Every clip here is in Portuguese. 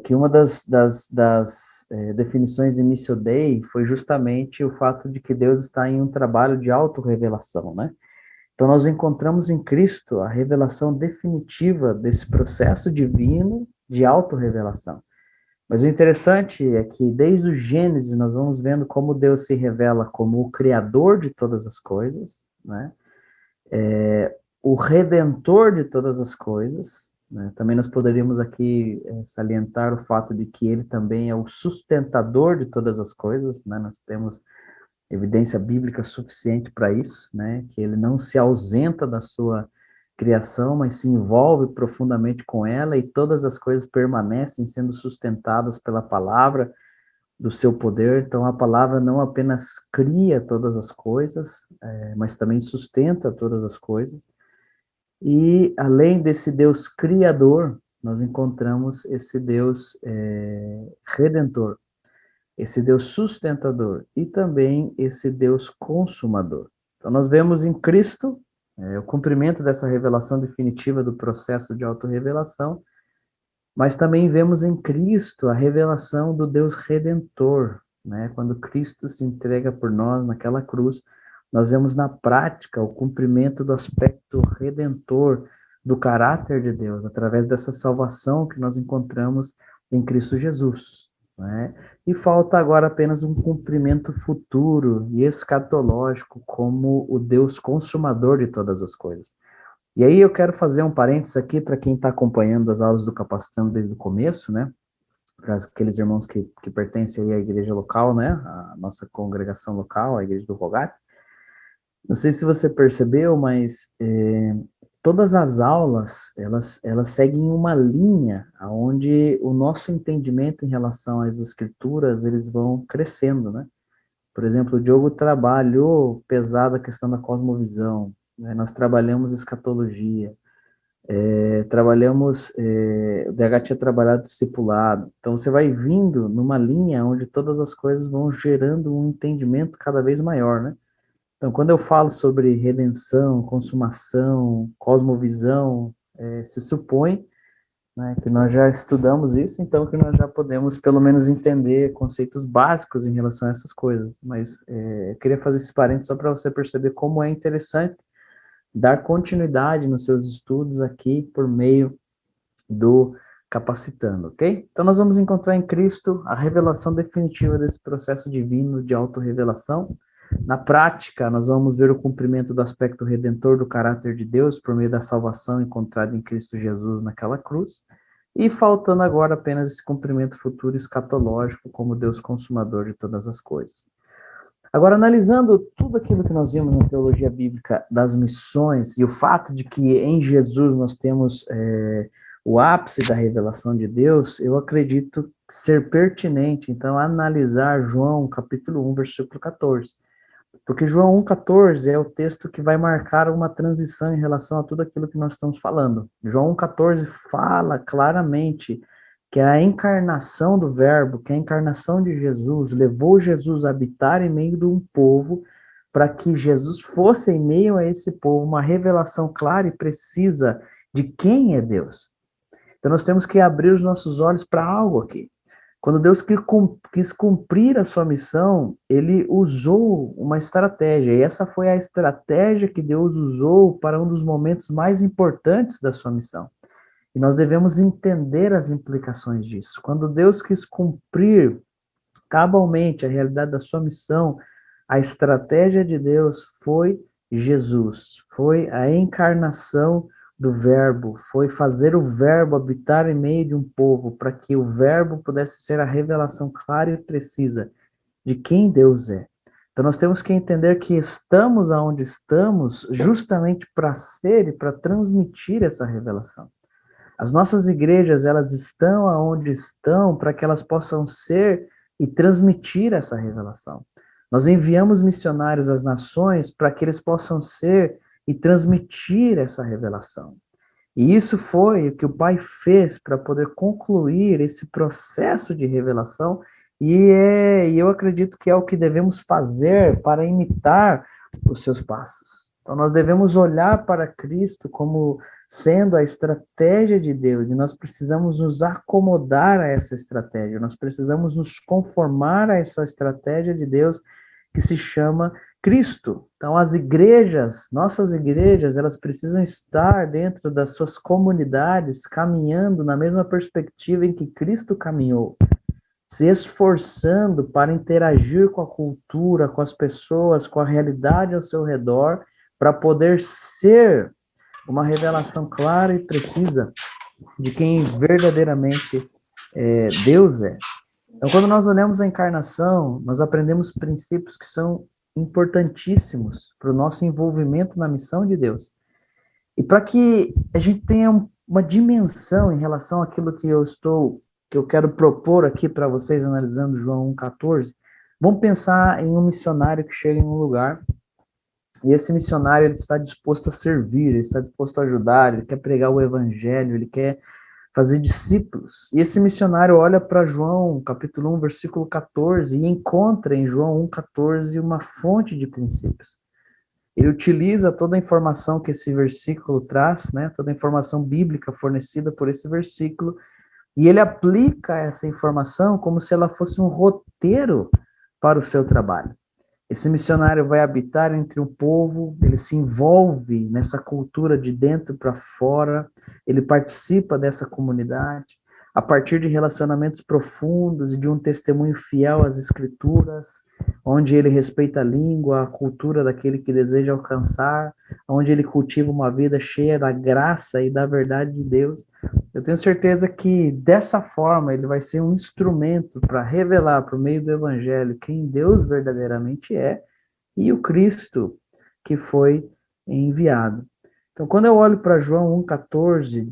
que uma definições de Missio Dei foi justamente o fato de que Deus está em um trabalho de autorrevelação, né? Então, nós encontramos em Cristo a revelação definitiva desse processo divino de autorrevelação. Mas o interessante é que, desde o Gênesis, nós vamos vendo como Deus se revela como o Criador de todas as coisas, né? O Redentor de todas as coisas, né? Também nós poderíamos aqui salientar o fato de que ele também é o sustentador de todas as coisas, né? Nós temos evidência bíblica suficiente para isso, né? Que ele não se ausenta da sua criação, mas se envolve profundamente com ela e todas as coisas permanecem sendo sustentadas pela palavra do seu poder. Então, a palavra não apenas cria todas as coisas, mas também sustenta todas as coisas. E, além desse Deus criador, nós encontramos esse Deus redentor, esse Deus sustentador e também esse Deus consumador. Então, nós vemos em Cristo o cumprimento dessa revelação definitiva do processo de autorrevelação, mas também vemos em Cristo a revelação do Deus redentor, né? Quando Cristo se entrega por nós naquela cruz, nós vemos na prática o cumprimento do aspecto redentor do caráter de Deus, através dessa salvação que nós encontramos em Cristo Jesus, né? E falta agora apenas um cumprimento futuro e escatológico como o Deus consumador de todas as coisas. E aí eu quero fazer um parênteses aqui para quem está acompanhando as aulas do Capacitando desde o começo, né? Para aqueles irmãos que pertencem aí à igreja local, né? A nossa congregação local, a igreja do Rogar. Não sei se você percebeu, mas todas as aulas, elas seguem uma linha onde o nosso entendimento em relação às escrituras, eles vão crescendo, né? Por exemplo, o Diogo trabalhou pesado a questão da cosmovisão, né? Nós trabalhamos escatologia, o DH tinha trabalhado discipulado. Então, você vai vindo numa linha onde todas as coisas vão gerando um entendimento cada vez maior, né? Então, quando eu falo sobre redenção, consumação, cosmovisão, se supõe, né, que nós já estudamos isso, então que nós já podemos pelo menos entender conceitos básicos em relação a essas coisas. Mas eu queria fazer esse parênteses só para você perceber como é interessante dar continuidade nos seus estudos aqui por meio do Capacitando, ok? Então nós vamos encontrar em Cristo a revelação definitiva desse processo divino de autorrevelação. Na prática, nós vamos ver o cumprimento do aspecto redentor do caráter de Deus por meio da salvação encontrada em Cristo Jesus naquela cruz, e faltando agora apenas esse cumprimento futuro escatológico como Deus consumador de todas as coisas. Agora, analisando tudo aquilo que nós vimos na teologia bíblica das missões e o fato de que em Jesus nós temos o ápice da revelação de Deus, eu acredito ser pertinente, então, analisar João, capítulo 1, versículo 14. Porque João 1,14 é o texto que vai marcar uma transição em relação a tudo aquilo que nós estamos falando. João 1,14 fala claramente que a encarnação do Verbo, que a encarnação de Jesus, levou Jesus a habitar em meio de um povo, para que Jesus fosse em meio a esse povo uma revelação clara e precisa de quem é Deus. Então nós temos que abrir os nossos olhos para algo aqui. Quando Deus quis cumprir a sua missão, ele usou uma estratégia, e essa foi a estratégia que Deus usou para um dos momentos mais importantes da sua missão. E nós devemos entender as implicações disso. Quando Deus quis cumprir cabalmente a realidade da sua missão, a estratégia de Deus foi Jesus, foi a encarnação do Verbo, foi fazer o Verbo habitar em meio de um povo, para que o Verbo pudesse ser a revelação clara e precisa de quem Deus é. Então nós temos que entender que estamos aonde estamos justamente para ser e para transmitir essa revelação. As nossas igrejas, elas estão aonde estão para que elas possam ser e transmitir essa revelação. Nós enviamos missionários às nações para que eles possam ser e transmitir essa revelação. E isso foi o que o Pai fez para poder concluir esse processo de revelação, e eu acredito que é o que devemos fazer para imitar os seus passos. Então, nós devemos olhar para Cristo como sendo a estratégia de Deus, e nós precisamos nos acomodar a essa estratégia, nós precisamos nos conformar a essa estratégia de Deus que se chama Cristo. Então, as igrejas, nossas igrejas, elas precisam estar dentro das suas comunidades, caminhando na mesma perspectiva em que Cristo caminhou, se esforçando para interagir com a cultura, com as pessoas, com a realidade ao seu redor, para poder ser uma revelação clara e precisa de quem verdadeiramente Deus é. Então, quando nós olhamos a encarnação, nós aprendemos princípios que são importantíssimos para o nosso envolvimento na missão de Deus. E para que a gente tenha uma dimensão em relação àquilo que eu quero propor aqui para vocês, analisando João 1,14, vamos pensar em um missionário que chega em um lugar, e esse missionário ele está disposto a servir, ele está disposto a ajudar, ele quer pregar o evangelho, ele quer fazer discípulos. E esse missionário olha para João, capítulo 1, versículo 14, e encontra em João 1,14 uma fonte de princípios. Ele utiliza toda a informação que esse versículo traz, né, toda a informação bíblica fornecida por esse versículo, e ele aplica essa informação como se ela fosse um roteiro para o seu trabalho. Esse missionário vai habitar entre o povo, ele se envolve nessa cultura de dentro para fora, ele participa dessa comunidade, a partir de relacionamentos profundos e de um testemunho fiel às escrituras, onde ele respeita a língua, a cultura daquele que deseja alcançar, onde ele cultiva uma vida cheia da graça e da verdade de Deus. Eu tenho certeza que dessa forma ele vai ser um instrumento para revelar por meio do evangelho quem Deus verdadeiramente é e o Cristo que foi enviado. Então, quando eu olho para João 1,14,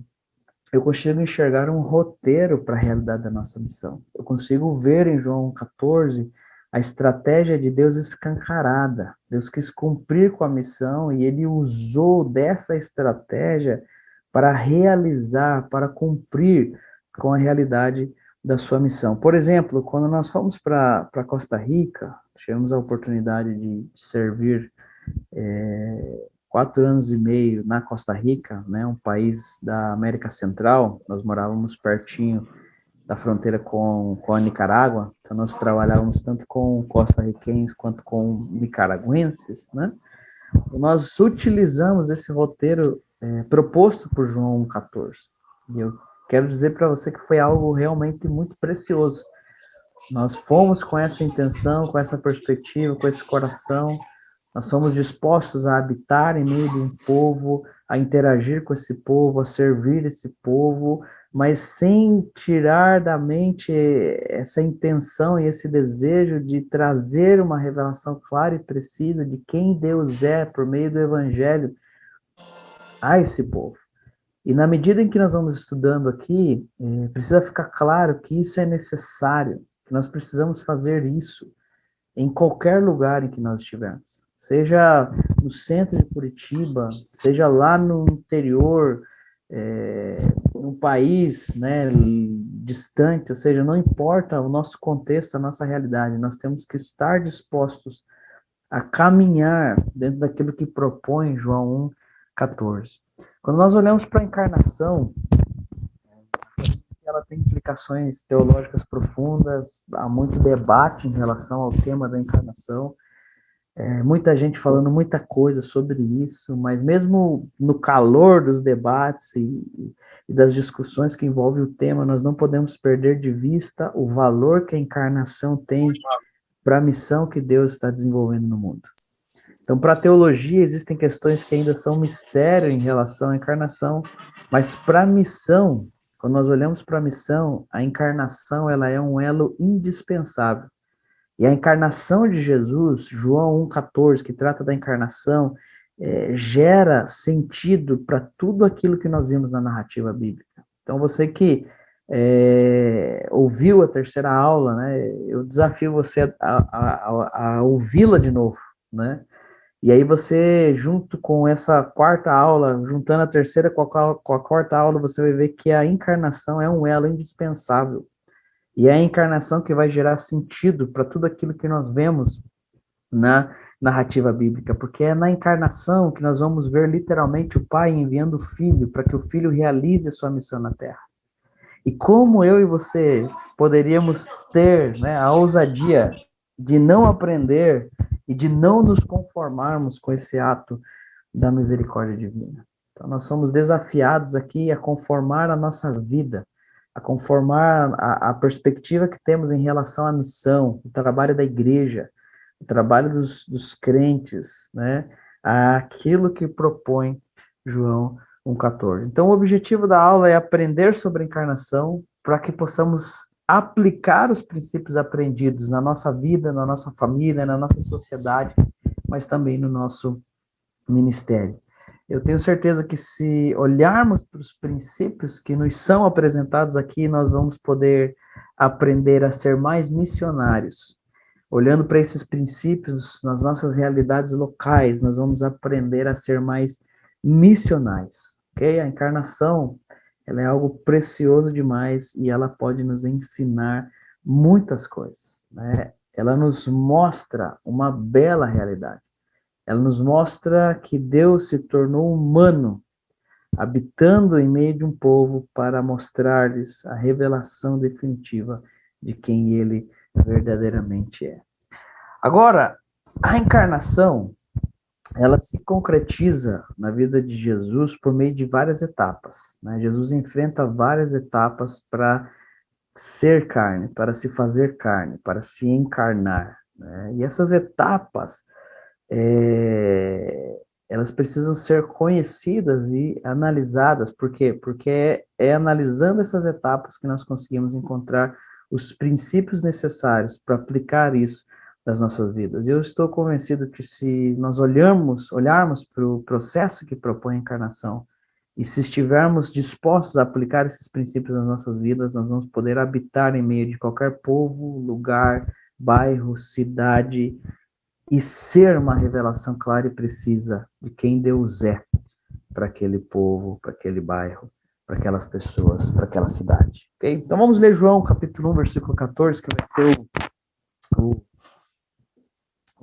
eu consigo enxergar um roteiro para a realidade da nossa missão. Eu consigo ver em João 1,14 a estratégia de Deus escancarada. Deus quis cumprir com a missão e ele usou dessa estratégia para realizar, para cumprir com a realidade da sua missão. Por exemplo, quando nós fomos para Costa Rica, tivemos a oportunidade de servir 4 anos e meio na Costa Rica, né, um país da América Central. Nós morávamos pertinho da fronteira com a Nicarágua, então nós trabalhávamos tanto com costarriquenhos quanto com nicaragüenses, né? Nós utilizamos esse roteiro proposto por João 1,14. E eu quero dizer para você que foi algo realmente muito precioso. Nós fomos com essa intenção, com essa perspectiva, com esse coração. Nós somos dispostos a habitar em meio de um povo, a interagir com esse povo, a servir esse povo, mas sem tirar da mente essa intenção e esse desejo de trazer uma revelação clara e precisa de quem Deus é por meio do Evangelho a esse povo. E na medida em que nós vamos estudando aqui, precisa ficar claro que isso é necessário, que nós precisamos fazer isso em qualquer lugar em que nós estivermos. Seja no centro de Curitiba, seja lá no interior, no país, né, distante, ou seja, não importa o nosso contexto, a nossa realidade, nós temos que estar dispostos a caminhar dentro daquilo que propõe João 1,14. Quando nós olhamos para a encarnação, ela tem implicações teológicas profundas, há muito debate em relação ao tema da encarnação, muita gente falando muita coisa sobre isso, mas mesmo no calor dos debates e das discussões que envolvem o tema, nós não podemos perder de vista o valor que a encarnação tem para a missão que Deus está desenvolvendo no mundo. Então, para a teologia, existem questões que ainda são mistério em relação à encarnação, mas para a missão, quando nós olhamos para a missão, a encarnação ela é um elo indispensável. E a encarnação de Jesus, João 1,14, que trata da encarnação, gera sentido para tudo aquilo que nós vimos na narrativa bíblica. Então, você que ouviu a terceira aula, né, eu desafio você a ouvi-la de novo, né? E aí você, junto com essa quarta aula, juntando a terceira com a quarta aula, você vai ver que a encarnação é um elo indispensável. E é a encarnação que vai gerar sentido para tudo aquilo que nós vemos na narrativa bíblica, porque é na encarnação que nós vamos ver literalmente o Pai enviando o Filho para que o Filho realize a sua missão na Terra. E como eu e você poderíamos ter, né, a ousadia de não aprender e de não nos conformarmos com esse ato da misericórdia divina. Então, nós somos desafiados aqui a conformar a nossa vida, a conformar a perspectiva que temos em relação à missão, o trabalho da igreja, o trabalho dos crentes, né? Aquilo que propõe João 1,14. Então, o objetivo da aula é aprender sobre a encarnação para que possamos aplicar os princípios aprendidos na nossa vida, na nossa família, na nossa sociedade, mas também no nosso ministério. Eu tenho certeza que se olharmos para os princípios que nos são apresentados aqui, nós vamos poder aprender a ser mais missionários. Olhando para esses princípios nas nossas realidades locais, nós vamos aprender a ser mais missionais, ok? A encarnação, ela é algo precioso demais e ela pode nos ensinar muitas coisas, né? Ela nos mostra uma bela realidade. Ela nos mostra que Deus se tornou humano, habitando em meio de um povo para mostrar-lhes a revelação definitiva de quem ele verdadeiramente é. Agora, a encarnação, ela se concretiza na vida de Jesus por meio de várias etapas, né? Jesus enfrenta várias etapas para ser carne, para se fazer carne, para se encarnar, né? E essas etapas elas precisam ser conhecidas e analisadas. Por quê? Porque é analisando essas etapas que nós conseguimos encontrar os princípios necessários para aplicar isso nas nossas vidas. Eu estou convencido que se nós olharmos para o processo que propõe a encarnação, e se estivermos dispostos a aplicar esses princípios nas nossas vidas, nós vamos poder habitar em meio de qualquer povo, lugar, bairro, cidade, e ser uma revelação clara e precisa de quem Deus é para aquele povo, para aquele bairro, para aquelas pessoas, para aquela cidade. Okay? Então vamos ler João capítulo 1, versículo 14, que vai ser o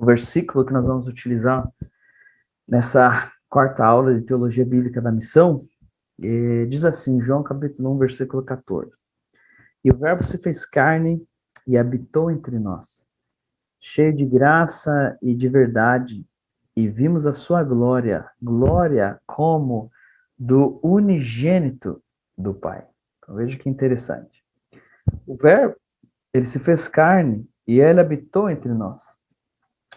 versículo que nós vamos utilizar nessa quarta aula de Teologia Bíblica da Missão. E diz assim, João capítulo 1, versículo 14. E o Verbo se fez carne e habitou entre nós, cheio de graça e de verdade, e vimos a sua glória, glória como do unigênito do Pai. Então, veja que interessante. O Verbo, ele se fez carne e ele habitou entre nós.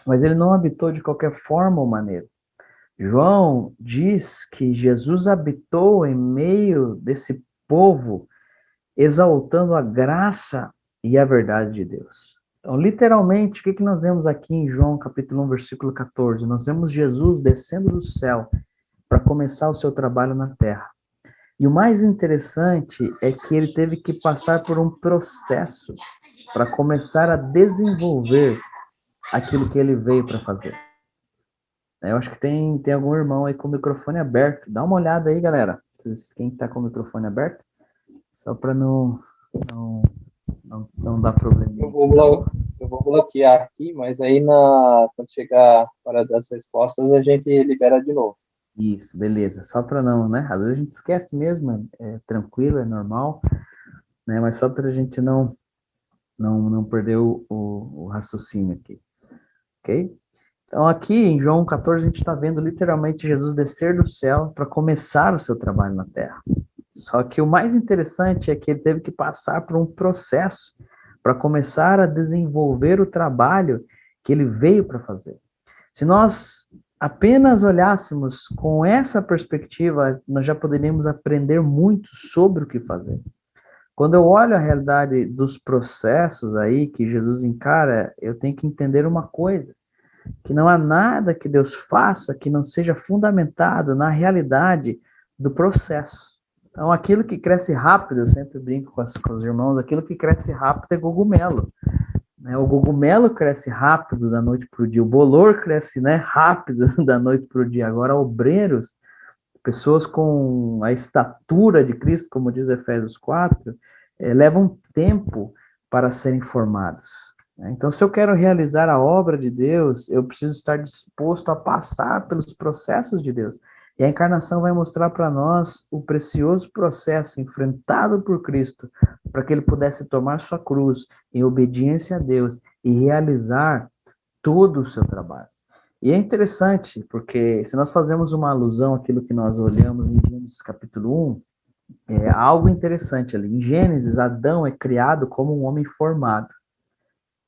Mas ele não habitou de qualquer forma ou maneira. João diz que Jesus habitou em meio desse povo, exaltando a graça e a verdade de Deus. Então, literalmente, o que nós vemos aqui em João capítulo 1, versículo 14? Nós vemos Jesus descendo do céu para começar o seu trabalho na terra. E o mais interessante é que ele teve que passar por um processo para começar a desenvolver aquilo que ele veio para fazer. Eu acho que tem algum irmão aí com o microfone aberto. Dá uma olhada aí, galera. Quem está com o microfone aberto? Só para não dar problema. Eu vou bloquear aqui, mas aí quando chegar a hora das respostas, a gente libera de novo. Isso, beleza. Só para não, né? Às vezes a gente esquece mesmo, é tranquilo, é normal, né? Mas só para a gente não perder o raciocínio aqui, ok? Então aqui em João 14 a gente está vendo literalmente Jesus descer do céu para começar o seu trabalho na terra. Só que o mais interessante é que ele teve que passar por um processo para começar a desenvolver o trabalho que ele veio para fazer. Se nós apenas olhássemos com essa perspectiva, nós já poderíamos aprender muito sobre o que fazer. Quando eu olho a realidade dos processos aí que Jesus encara, eu tenho que entender uma coisa, que não há nada que Deus faça que não seja fundamentado na realidade do processo. Então, aquilo que cresce rápido, eu sempre brinco com os irmãos, aquilo que cresce rápido é cogumelo. O cogumelo cresce rápido da noite para o dia, o bolor cresce, né, rápido da noite para o dia. Agora, obreiros, pessoas com a estatura de Cristo, como diz Efésios 4, levam tempo para serem formados. né? Então, se eu quero realizar a obra de Deus, eu preciso estar disposto a passar pelos processos de Deus. E a encarnação vai mostrar para nós o precioso processo enfrentado por Cristo, para que ele pudesse tomar sua cruz em obediência a Deus e realizar todo o seu trabalho. E é interessante, porque se nós fazemos uma alusão àquilo que nós olhamos em Gênesis capítulo 1, é algo interessante ali. Em Gênesis, Adão é criado como um homem formado.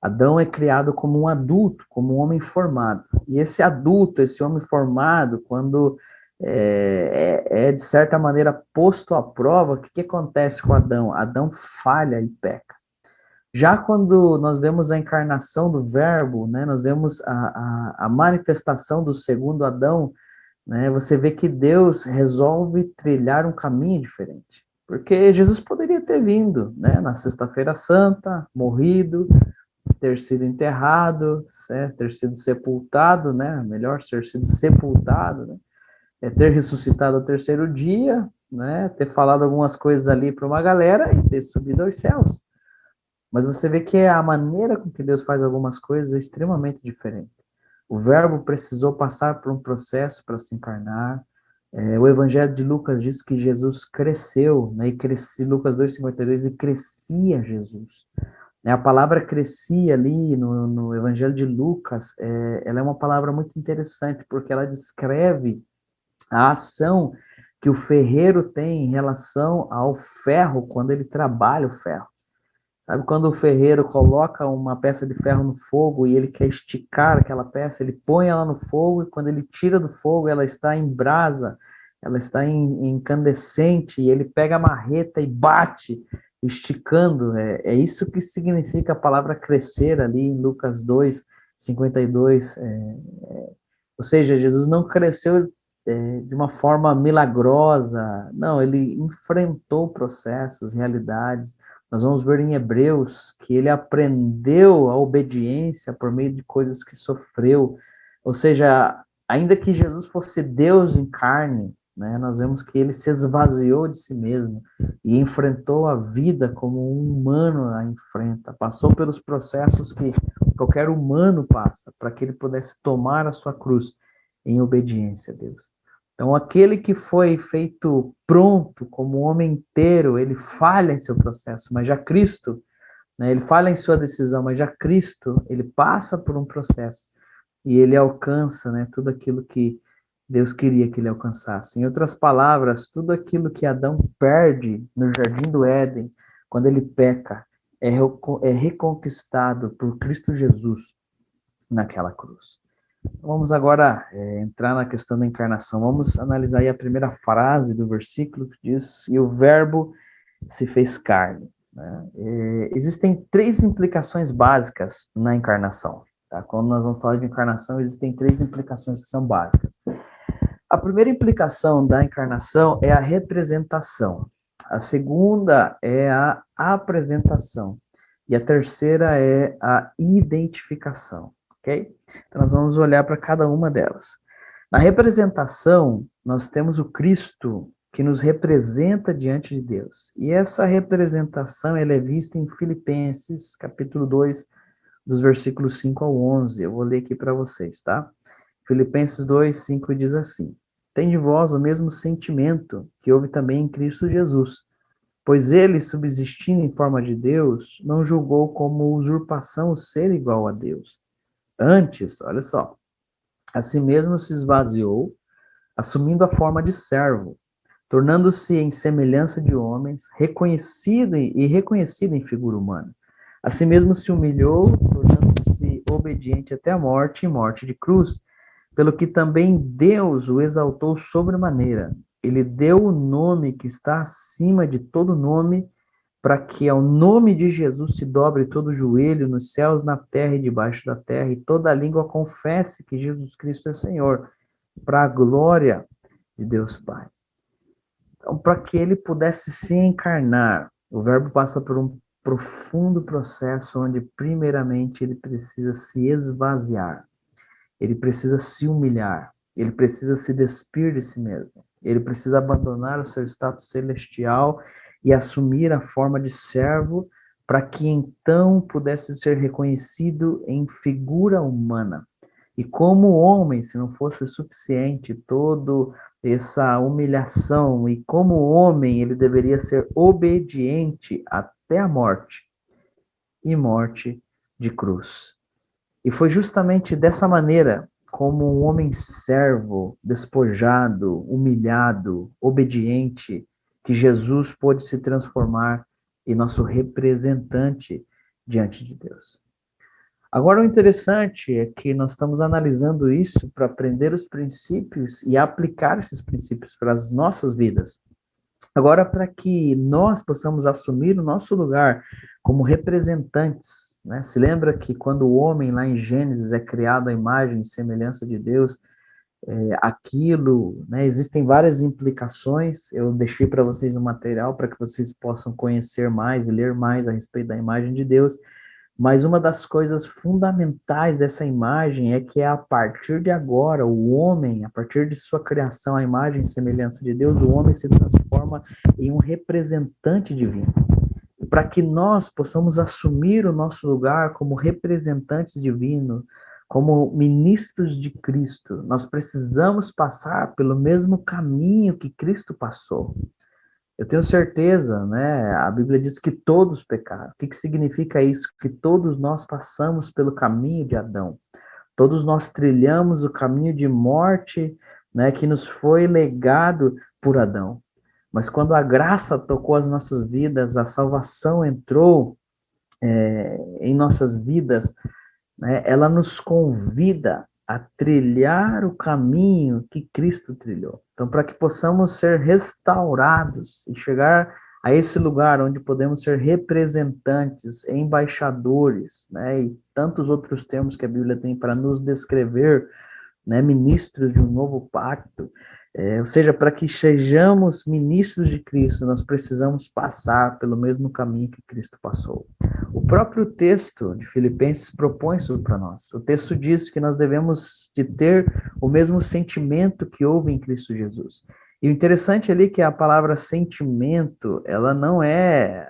Adão é criado como um adulto, como um homem formado. E esse adulto, esse homem formado, quando de certa maneira posto à prova, o que acontece com Adão? Adão falha e peca. Já quando nós vemos a encarnação do Verbo, né, nós vemos a manifestação do segundo Adão, né, você vê que Deus resolve trilhar um caminho diferente. Porque Jesus poderia ter vindo, né, na Sexta-feira Santa, morrido, ter sido enterrado, certo? Ter sido sepultado, né? Melhor ter sido sepultado, né? Ter ressuscitado ao terceiro dia, né? Ter falado algumas coisas ali para uma galera e ter subido aos céus. Mas você vê que a maneira com que Deus faz algumas coisas é extremamente diferente. O Verbo precisou passar por um processo para se encarnar. O Evangelho de Lucas diz que Jesus cresceu, né? Lucas 2,52, e crescia Jesus. A palavra crescia ali no Evangelho de Lucas, ela é uma palavra muito interessante, porque ela descreve a ação que o ferreiro tem em relação ao ferro, quando ele trabalha o ferro. Sabe quando o ferreiro coloca uma peça de ferro no fogo e ele quer esticar aquela peça, ele põe ela no fogo e quando ele tira do fogo, ela está em brasa, ela está incandescente e ele pega a marreta e bate, esticando. É isso que significa a palavra crescer ali em Lucas 2:52. Ou seja, Jesus não cresceu de uma forma milagrosa, não, ele enfrentou processos, realidades. Nós vamos ver em Hebreus que ele aprendeu a obediência por meio de coisas que sofreu. Ou seja, ainda que Jesus fosse Deus em carne, né, nós vemos que ele se esvaziou de si mesmo e enfrentou a vida como um humano a enfrenta. Passou pelos processos que qualquer humano passa para que ele pudesse tomar a sua cruz em obediência a Deus. Então, aquele que foi feito pronto como homem inteiro, ele falha em seu processo, mas já Cristo, né, ele falha em sua decisão, mas já Cristo, ele passa por um processo e ele alcança, né, tudo aquilo que Deus queria que ele alcançasse. Em outras palavras, tudo aquilo que Adão perde no Jardim do Éden, quando ele peca, é reconquistado por Cristo Jesus naquela cruz. Vamos agora entrar na questão da encarnação. Vamos analisar aí a primeira frase do versículo que diz: e o verbo se fez carne. Né? Existem três implicações básicas na encarnação. Tá? Quando nós vamos falar de encarnação, existem três implicações que são básicas. A primeira implicação da encarnação é a representação. A segunda é a apresentação. E a terceira é a identificação. Ok? Então, nós vamos olhar para cada uma delas. Na representação, nós temos o Cristo que nos representa diante de Deus. E essa representação ela é vista em Filipenses, capítulo 2, dos versículos 5 ao 11. Eu vou ler aqui para vocês, tá? Filipenses 2, 5 diz assim: Tende vós o mesmo sentimento que houve também em Cristo Jesus, pois ele, subsistindo em forma de Deus, não julgou como usurpação o ser igual a Deus. Antes, olha só, a si mesmo se esvaziou, assumindo a forma de servo, tornando-se em semelhança de homens, reconhecido em figura humana. A si mesmo se humilhou, tornando-se obediente até a morte e morte de cruz, pelo que também Deus o exaltou sobremaneira. Ele deu o nome que está acima de todo nome, para que ao nome de Jesus se dobre todo joelho nos céus, na terra e debaixo da terra, e toda língua confesse que Jesus Cristo é Senhor, para a glória de Deus Pai. Então, para que ele pudesse se encarnar, o Verbo passa por um profundo processo onde, primeiramente, ele precisa se esvaziar, ele precisa se humilhar, ele precisa se despir de si mesmo, ele precisa abandonar o seu status celestial e assumir a forma de servo para que então pudesse ser reconhecido em figura humana. E como homem, se não fosse suficiente toda essa humilhação, e como homem ele deveria ser obediente até a morte, e morte de cruz. E foi justamente dessa maneira, como um homem servo, despojado, humilhado, obediente, que Jesus pôde se transformar em nosso representante diante de Deus. Agora, o interessante é que nós estamos analisando isso para aprender os princípios e aplicar esses princípios para as nossas vidas. Agora, para que nós possamos assumir o nosso lugar como representantes, né? Se lembra que quando o homem, lá em Gênesis, é criado à imagem e semelhança de Deus, aquilo, né, existem várias implicações. Eu deixei para vocês um material para que vocês possam conhecer mais e ler mais a respeito da imagem de Deus. Mas uma das coisas fundamentais dessa imagem é que a partir de agora, o homem, a partir de sua criação, a imagem e semelhança de Deus, o homem se transforma em um representante divino. E para que nós possamos assumir o nosso lugar como representantes divinos, como ministros de Cristo, nós precisamos passar pelo mesmo caminho que Cristo passou. Eu tenho certeza, né? A Bíblia diz que todos pecaram. O que significa isso? Que todos nós passamos pelo caminho de Adão. Todos nós trilhamos o caminho de morte, né, que nos foi legado por Adão. Mas quando a graça tocou as nossas vidas, a salvação entrou em nossas vidas, né, ela nos convida a trilhar o caminho que Cristo trilhou. Então, para que possamos ser restaurados e chegar a esse lugar onde podemos ser representantes, embaixadores, né, e tantos outros termos que a Bíblia tem para nos descrever, né, ministros de um novo pacto, ou seja, para que sejamos ministros de Cristo, nós precisamos passar pelo mesmo caminho que Cristo passou. O próprio texto de Filipenses propõe isso para nós. O texto diz que nós devemos de ter o mesmo sentimento que houve em Cristo Jesus. E o interessante ali é que a palavra sentimento, ela não é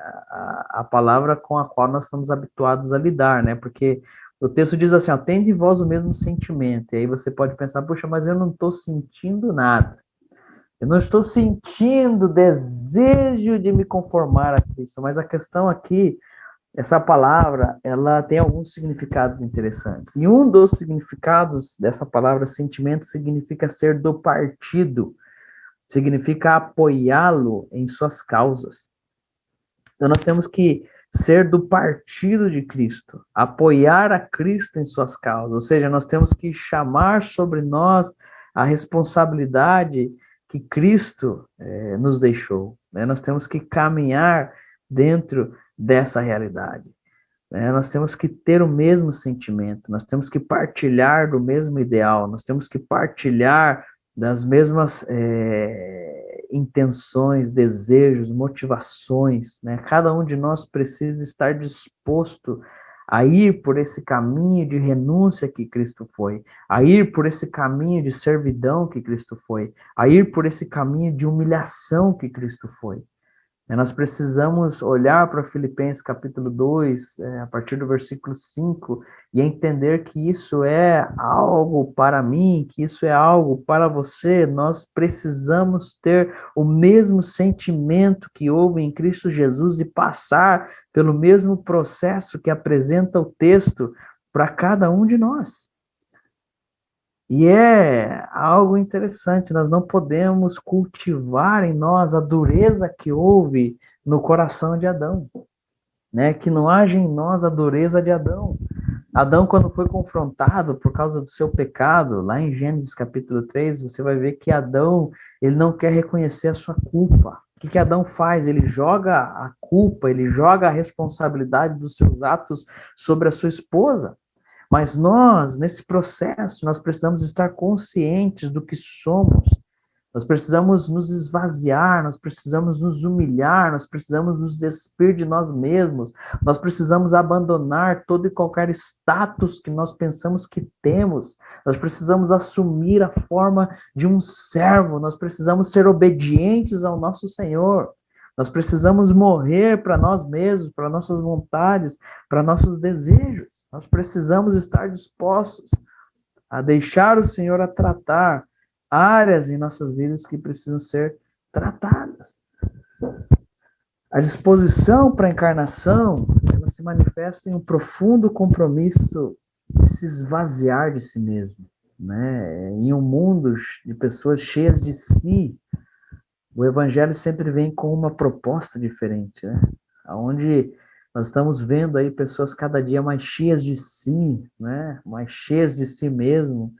a palavra com a qual nós estamos habituados a lidar, né? Porque o texto diz assim, ó, tende em vós o mesmo sentimento. E aí você pode pensar, puxa, mas eu não estou sentindo nada. Eu não estou sentindo desejo de me conformar a Cristo. Mas a questão aqui, essa palavra, ela tem alguns significados interessantes. E um dos significados dessa palavra sentimento significa ser do partido. Significa apoiá-lo em suas causas. Então nós temos que ser do partido de Cristo, apoiar a Cristo em suas causas, ou seja, nós temos que chamar sobre nós a responsabilidade que Cristo nos deixou, né? Nós temos que caminhar dentro dessa realidade, né? Nós temos que ter o mesmo sentimento, nós temos que partilhar do mesmo ideal, nós temos que partilhar das mesmas intenções, desejos, motivações, né? Cada um de nós precisa estar disposto a ir por esse caminho de renúncia que Cristo foi, a ir por esse caminho de servidão que Cristo foi, a ir por esse caminho de humilhação que Cristo foi. Nós precisamos olhar para Filipenses capítulo 2, a partir do versículo 5, e entender que isso é algo para mim, que isso é algo para você. Nós precisamos ter o mesmo sentimento que houve em Cristo Jesus e passar pelo mesmo processo que apresenta o texto para cada um de nós. E é algo interessante, nós não podemos cultivar em nós a dureza que houve no coração de Adão, né? Que não haja em nós a dureza de Adão. Adão, quando foi confrontado por causa do seu pecado, lá em Gênesis capítulo 3, você vai ver que Adão, ele não quer reconhecer a sua culpa. O que Adão faz? Ele joga a culpa, ele joga a responsabilidade dos seus atos sobre a sua esposa. Mas nós, nesse processo, nós precisamos estar conscientes do que somos. Nós precisamos nos esvaziar, nós precisamos nos humilhar, nós precisamos nos despir de nós mesmos, nós precisamos abandonar todo e qualquer status que nós pensamos que temos, nós precisamos assumir a forma de um servo, nós precisamos ser obedientes ao nosso Senhor. Nós precisamos morrer para nós mesmos, para nossas vontades, para nossos desejos. Nós precisamos estar dispostos a deixar o Senhor a tratar áreas em nossas vidas que precisam ser tratadas. A disposição para a encarnação, ela se manifesta em um profundo compromisso de se esvaziar de si mesmo, né? Em um mundo de pessoas cheias de si, o Evangelho sempre vem com uma proposta diferente, né? Onde nós estamos vendo aí pessoas cada dia mais cheias de si, né? Mais cheias de si mesmo.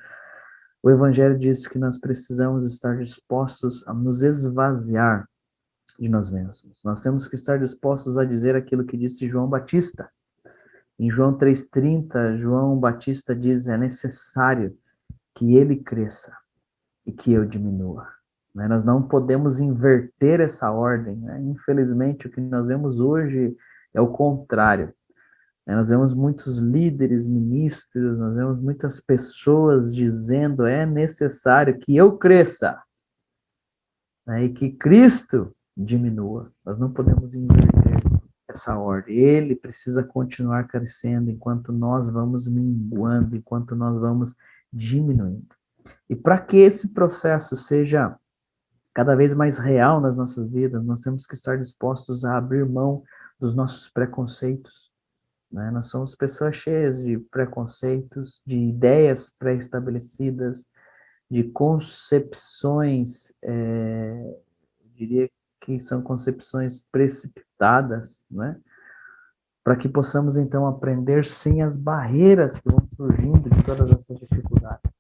O Evangelho diz que nós precisamos estar dispostos a nos esvaziar de nós mesmos. Nós temos que estar dispostos a dizer aquilo que disse João Batista. Em João 3,30, João Batista diz: é necessário que ele cresça e que eu diminua. Nós não podemos inverter essa ordem. Infelizmente, o que nós vemos hoje é o contrário. Nós vemos muitos líderes, ministros, nós vemos muitas pessoas dizendo: é necessário que eu cresça e que Cristo diminua. Nós não podemos inverter essa ordem. Ele precisa continuar crescendo enquanto nós vamos minguando, enquanto nós vamos diminuindo. E para que esse processo seja cada vez mais real nas nossas vidas, nós temos que estar dispostos a abrir mão dos nossos preconceitos. Nós somos pessoas cheias de preconceitos, de ideias pré-estabelecidas, de concepções, diria que são concepções precipitadas, para que possamos então aprender sem as barreiras que vão surgindo de todas essas dificuldades.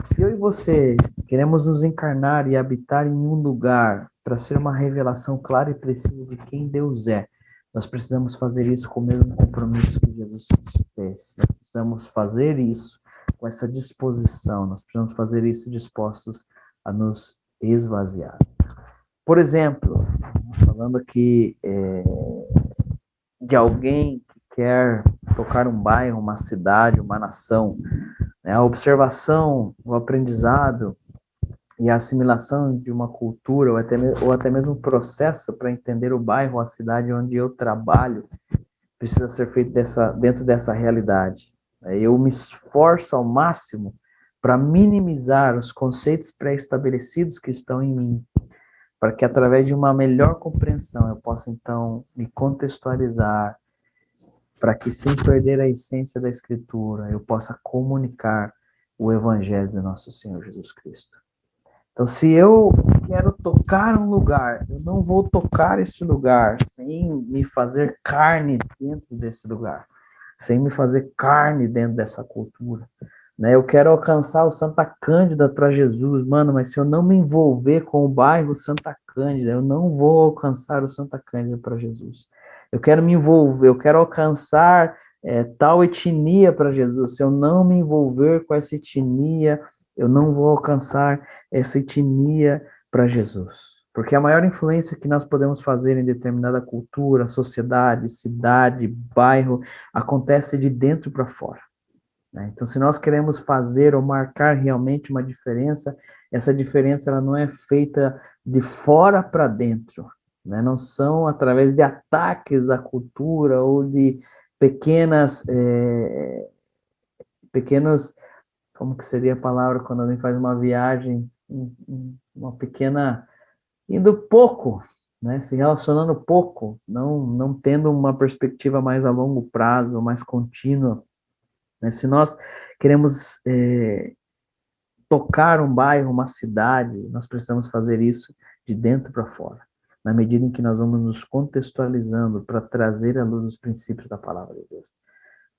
Se eu e você queremos nos encarnar e habitar em um lugar para ser uma revelação clara e precisa de quem Deus é, nós precisamos fazer isso com o mesmo compromisso que Jesus fez. Nós precisamos fazer isso com essa disposição, nós precisamos fazer isso dispostos a nos esvaziar. Por exemplo, falando aqui de alguém que quer tocar um bairro, uma cidade, uma nação, a observação, o aprendizado e a assimilação de uma cultura, ou até mesmo o processo para entender o bairro, a cidade onde eu trabalho, precisa ser feito dentro dessa realidade. Eu me esforço ao máximo para minimizar os conceitos pré-estabelecidos que estão em mim, para que através de uma melhor compreensão eu possa então me contextualizar, para que sem perder a essência da Escritura eu possa comunicar o Evangelho do nosso Senhor Jesus Cristo. Então, se eu quero tocar um lugar, eu não vou tocar esse lugar sem me fazer carne dentro desse lugar, sem me fazer carne dentro dessa cultura. Eu quero alcançar o Santa Cândida para Jesus, mas se eu não me envolver com o bairro Santa Cândida, eu não vou alcançar o Santa Cândida para Jesus. Eu quero me envolver, eu quero alcançar tal etnia para Jesus. Se eu não me envolver com essa etnia, eu não vou alcançar essa etnia para Jesus. Porque a maior influência que nós podemos fazer em determinada cultura, sociedade, cidade, bairro, acontece de dentro para fora. Então, se nós queremos fazer ou marcar realmente uma diferença, essa diferença ela não é feita de fora para dentro. Não são através de ataques à cultura ou de pequenos, como que seria a palavra quando alguém faz uma viagem, uma pequena, indo pouco, se relacionando pouco, não tendo uma perspectiva mais a longo prazo, mais contínua. Se nós queremos tocar um bairro, uma cidade, nós precisamos fazer isso de dentro para fora, na medida em que nós vamos nos contextualizando para trazer à luz os princípios da palavra de Deus.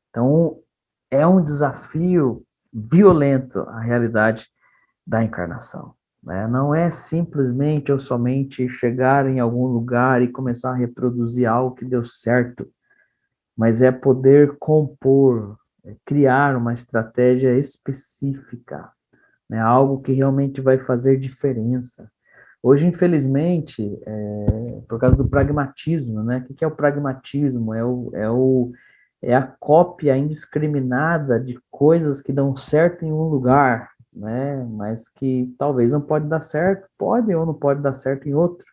Então, é um desafio violento a realidade da encarnação. Não é simplesmente ou somente chegar em algum lugar e começar a reproduzir algo que deu certo, mas é poder compor, criar uma estratégia específica, algo que realmente vai fazer diferença. Hoje, infelizmente, por causa do pragmatismo, o que é o pragmatismo? É a cópia indiscriminada de coisas que dão certo em um lugar, mas que talvez não pode dar certo, pode ou não pode dar certo em outro.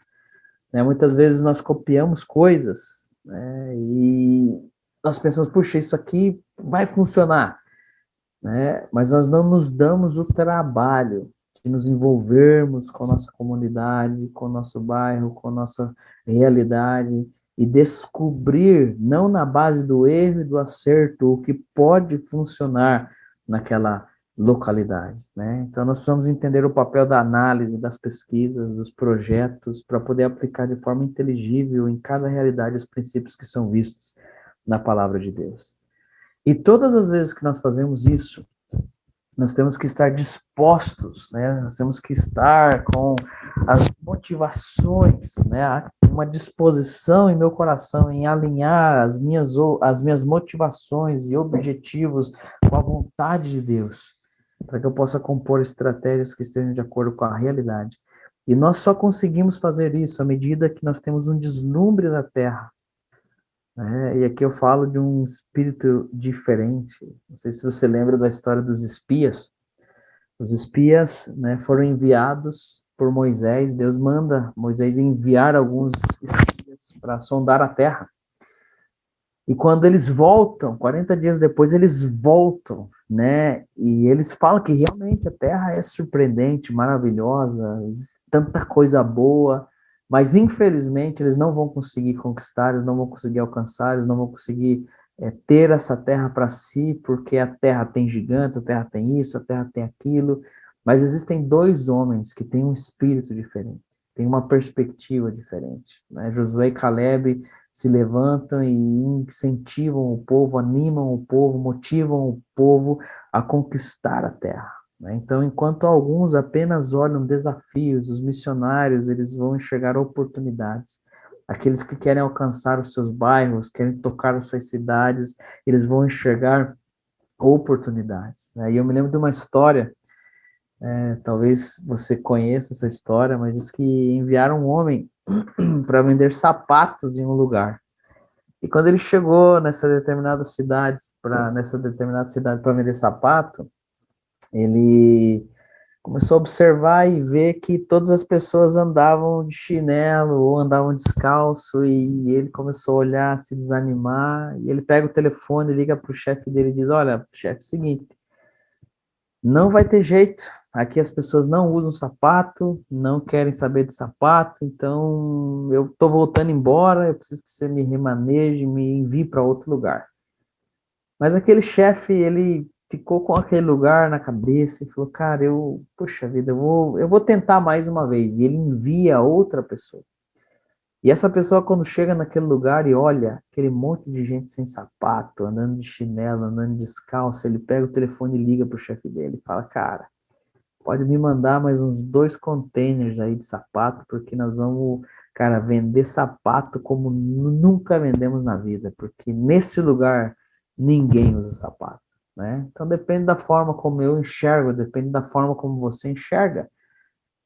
né? Muitas vezes nós copiamos coisas, né? E nós pensamos, puxa, isso aqui vai funcionar, né? Mas nós não nos damos o trabalho de nos envolvermos com a nossa comunidade, com o nosso bairro, com a nossa realidade e descobrir, não na base do erro e do acerto, o que pode funcionar naquela localidade, né? Então nós precisamos entender o papel da análise, das pesquisas, dos projetos, para poder aplicar de forma inteligível em cada realidade os princípios que são vistos na palavra de Deus. E todas as vezes que nós fazemos isso, nós temos que estar dispostos, né? Nós temos que estar com as motivações, né? Uma disposição em meu coração em alinhar as minhas motivações e objetivos com a vontade de Deus, para que eu possa compor estratégias que estejam de acordo com a realidade. E nós só conseguimos fazer isso à medida que nós temos um deslumbre da terra, né? E aqui eu falo de um espírito diferente. Não sei se você lembra da história dos espias. Os espias, né, foram enviados por Moisés. Deus manda Moisés enviar alguns espias para sondar a terra. E quando eles voltam, 40 dias depois, eles voltam, né? E eles falam que realmente a terra é surpreendente, maravilhosa, tanta coisa boa, mas infelizmente eles não vão conseguir conquistar, eles não vão conseguir alcançar, eles não vão conseguir ter essa terra para si, porque a terra tem gigantes, a terra tem isso, a terra tem aquilo. Mas existem dois homens que têm um espírito diferente, têm uma perspectiva diferente, né? Josué e Caleb se levantam e incentivam o povo, animam o povo, motivam o povo a conquistar a terra, né? Então, enquanto alguns apenas olham desafios, os missionários, eles vão enxergar oportunidades. Aqueles que querem alcançar os seus bairros, querem tocar as suas cidades, eles vão enxergar oportunidades, né? E eu me lembro de uma história, talvez você conheça essa história, mas diz que enviaram um homem para vender sapatos em um lugar. E quando ele chegou nessa determinada cidade para vender sapato, ele começou a observar e ver que todas as pessoas andavam de chinelo ou andavam descalço, e ele começou a olhar, se desanimar, e ele pega o telefone, liga para o chefe dele e diz: olha, chefe, é o seguinte, não vai ter jeito. Aqui as pessoas não usam sapato, não querem saber de sapato, então eu estou voltando embora, eu preciso que você me remaneje, me envie para outro lugar. Mas aquele chefe, ele ficou com aquele lugar na cabeça e falou, cara, puxa vida, eu vou tentar mais uma vez. E ele envia outra pessoa. E essa pessoa, quando chega naquele lugar e olha aquele monte de gente sem sapato, andando de chinelo, andando descalço, ele pega o telefone e liga pro chefe dele e fala, cara, pode me mandar mais uns 2 containers aí de sapato, porque nós vamos, cara, vender sapato como nunca vendemos na vida, porque nesse lugar ninguém usa sapato, né? Então depende da forma como eu enxergo, depende da forma como você enxerga,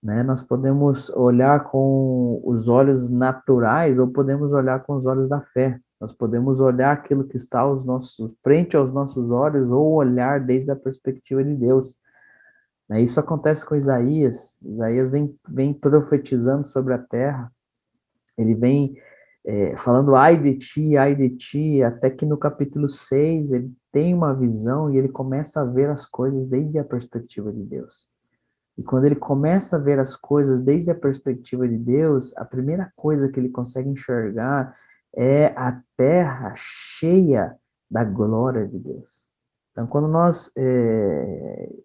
né? Nós podemos olhar com os olhos naturais ou podemos olhar com os olhos da fé. Nós podemos olhar aquilo que está frente aos nossos olhos ou olhar desde a perspectiva de Deus, né? Isso acontece com Isaías. Isaías vem profetizando sobre a terra. Ele vem falando ai de ti, até que no capítulo 6 ele tem uma visão e ele começa a ver as coisas desde a perspectiva de Deus. E quando ele começa a ver as coisas desde a perspectiva de Deus, a primeira coisa que ele consegue enxergar é a terra cheia da glória de Deus. Então, quando nós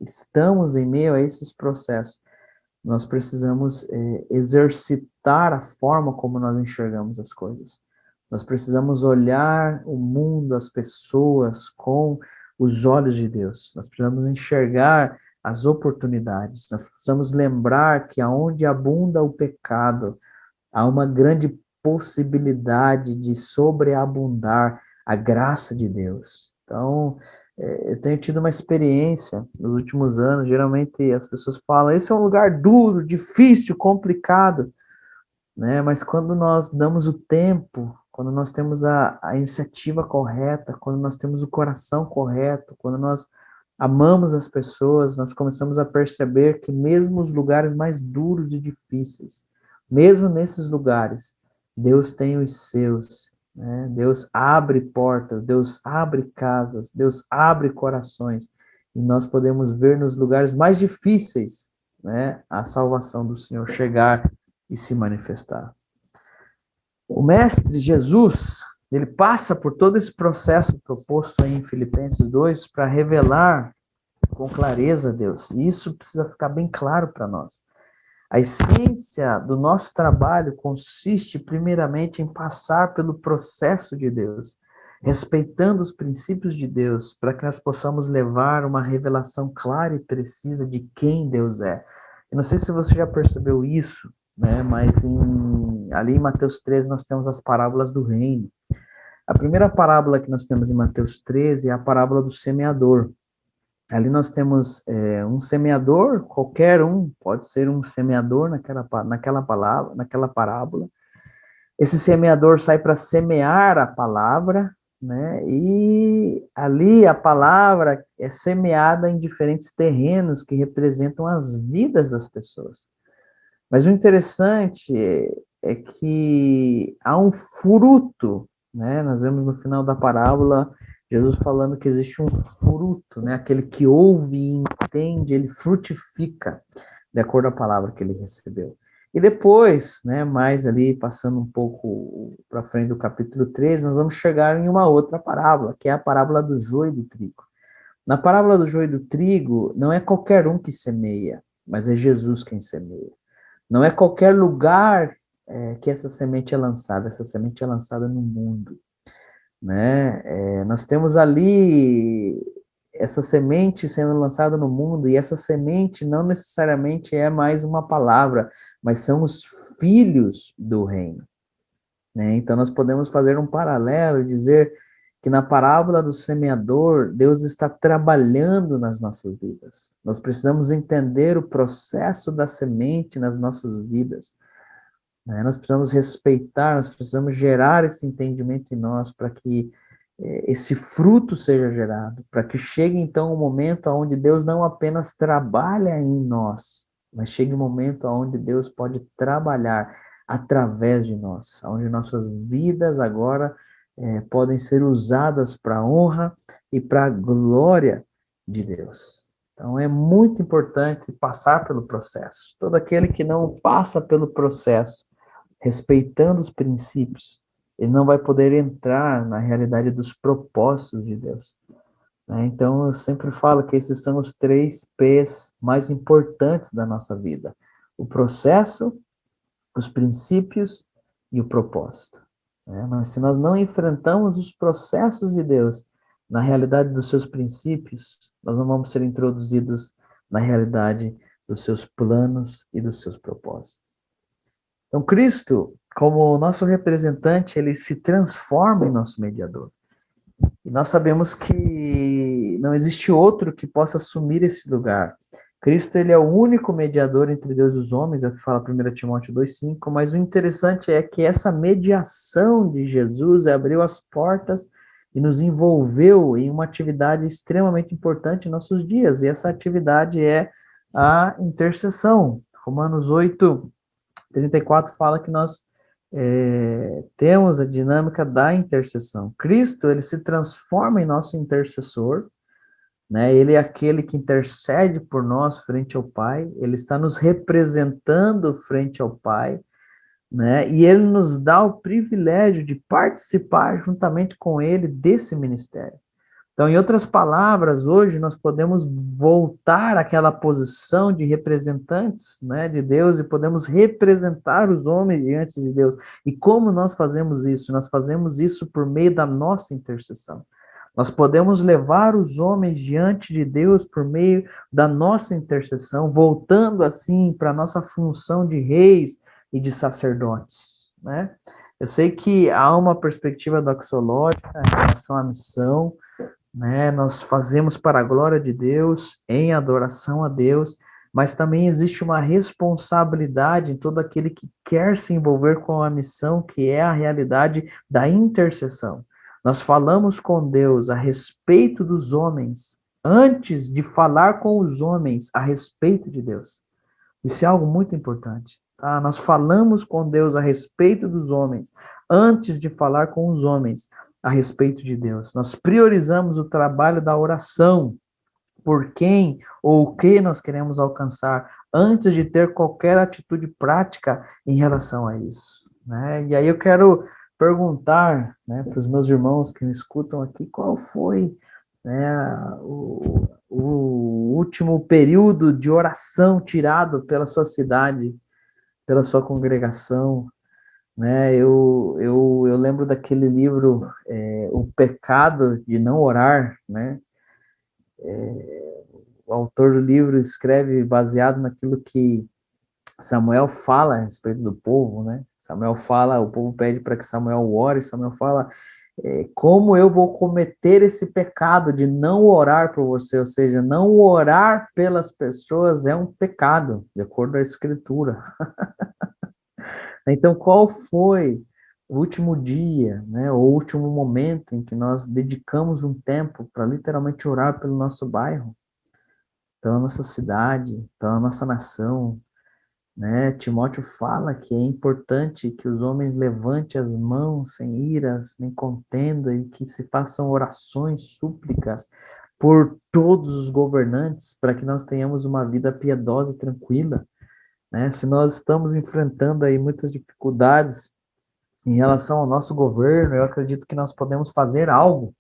estamos em meio a esses processos, nós precisamos exercitar a forma como nós enxergamos as coisas. Nós precisamos olhar o mundo, as pessoas, com os olhos de Deus. Nós precisamos enxergar as oportunidades. Nós precisamos lembrar que aonde abunda o pecado, há uma grande possibilidade de sobreabundar a graça de Deus. Então, eu tenho tido uma experiência nos últimos anos. Geralmente as pessoas falam, esse é um lugar duro, difícil, complicado, né? Mas quando nós damos o tempo, quando nós temos a iniciativa correta, quando nós temos o coração correto, quando nós amamos as pessoas, nós começamos a perceber que mesmo os lugares mais duros e difíceis, mesmo nesses lugares, Deus tem os seus, né? Deus abre portas, Deus abre casas, Deus abre corações, e nós podemos ver nos lugares mais difíceis, né, a salvação do Senhor chegar e se manifestar. O Mestre Jesus, ele passa por todo esse processo proposto aí em Filipenses 2 para revelar com clareza a Deus. E isso precisa ficar bem claro para nós. A essência do nosso trabalho consiste, primeiramente, em passar pelo processo de Deus, respeitando os princípios de Deus, para que nós possamos levar uma revelação clara e precisa de quem Deus é. Eu não sei se você já percebeu isso, né? Mas ali em Mateus 13 nós temos as parábolas do reino. A primeira parábola que nós temos em Mateus 13 é a parábola do semeador. Ali nós temos um semeador, qualquer um pode ser um semeador naquela parábola. Esse semeador sai para semear a palavra, né? E ali a palavra é semeada em diferentes terrenos que representam as vidas das pessoas. Mas o interessante é que há um fruto, né? Nós vemos no final da parábola Jesus falando que existe um fruto, né? Aquele que ouve e entende, ele frutifica de acordo com a palavra que ele recebeu. E depois, né, mais ali, passando um pouco para frente do capítulo 13, nós vamos chegar em uma outra parábola, que é a parábola do joio e do trigo. Na parábola do joio e do trigo, não é qualquer um que semeia, mas é Jesus quem semeia. Não é qualquer lugar que essa semente é lançada no mundo, né? Nós temos ali essa semente sendo lançada no mundo, e essa semente não necessariamente é mais uma palavra, mas são os filhos do reino, né? Então nós podemos fazer um paralelo e dizer que na parábola do semeador, Deus está trabalhando nas nossas vidas. Nós precisamos entender o processo da semente nas nossas vidas, né? Nós precisamos respeitar, nós precisamos gerar esse entendimento em nós para que esse fruto seja gerado, para que chegue então um momento onde Deus não apenas trabalha em nós, mas chegue um momento onde Deus pode trabalhar através de nós, onde nossas vidas agora podem ser usadas para a honra e para a glória de Deus. Então é muito importante passar pelo processo. Todo aquele que não passa pelo processo, respeitando os princípios, ele não vai poder entrar na realidade dos propósitos de Deus, né? Então, eu sempre falo que esses são os 3 P's mais importantes da nossa vida: o processo, os princípios e o propósito, né? Mas se nós não enfrentamos os processos de Deus na realidade dos seus princípios, nós não vamos ser introduzidos na realidade dos seus planos e dos seus propósitos. Então, Cristo, como nosso representante, ele se transforma em nosso mediador. E nós sabemos que não existe outro que possa assumir esse lugar. Cristo, ele é o único mediador entre Deus e os homens, é o que fala 1 Timóteo 2,5, mas o interessante é que essa mediação de Jesus abriu as portas e nos envolveu em uma atividade extremamente importante em nossos dias, e essa atividade é a intercessão. Romanos 8:34 fala que nós temos a dinâmica da intercessão. Cristo, ele se transforma em nosso intercessor, né? Ele é aquele que intercede por nós frente ao Pai, ele está nos representando frente ao Pai, né? E ele nos dá o privilégio de participar juntamente com ele desse ministério. Então, em outras palavras, hoje nós podemos voltar àquela posição de representantes, né, de Deus, e podemos representar os homens diante de Deus. E como nós fazemos isso? Nós fazemos isso por meio da nossa intercessão. Nós podemos levar os homens diante de Deus por meio da nossa intercessão, voltando assim para a nossa função de reis e de sacerdotes, né? Eu sei que há uma perspectiva doxológica em relação à missão, né? Nós fazemos para a glória de Deus, em adoração a Deus, mas também existe uma responsabilidade em todo aquele que quer se envolver com a missão, que é a realidade da intercessão. Nós falamos com Deus a respeito dos homens, antes de falar com os homens a respeito de Deus. Isso é algo muito importante. Tá? Nós falamos com Deus a respeito dos homens, antes de falar com os homens a respeito de Deus. Nós priorizamos o trabalho da oração por quem ou o que nós queremos alcançar, antes de ter qualquer atitude prática em relação a isso. Né? E aí eu quero perguntar, né, para os meus irmãos que me escutam aqui, qual foi, né, o último período de oração tirado pela sua cidade, pela sua congregação, né? Eu lembro daquele livro, O Pecado de Não Orar, né? O autor do livro escreve baseado naquilo que Samuel fala a respeito do povo, né? Samuel fala, o povo pede para que Samuel ore, Samuel fala, como eu vou cometer esse pecado de não orar por você, ou seja, não orar pelas pessoas é um pecado, de acordo com a Escritura. Então, qual foi o último dia, né, o último momento em que nós dedicamos um tempo para literalmente orar pelo nosso bairro, pela nossa cidade, pela nossa nação, né? Timóteo fala que é importante que os homens levantem as mãos sem iras, nem contenda, e que se façam orações, súplicas por todos os governantes, para que nós tenhamos uma vida piedosa e tranquila, né? Se nós estamos enfrentando aí muitas dificuldades em relação ao nosso governo, eu acredito que nós podemos fazer algo,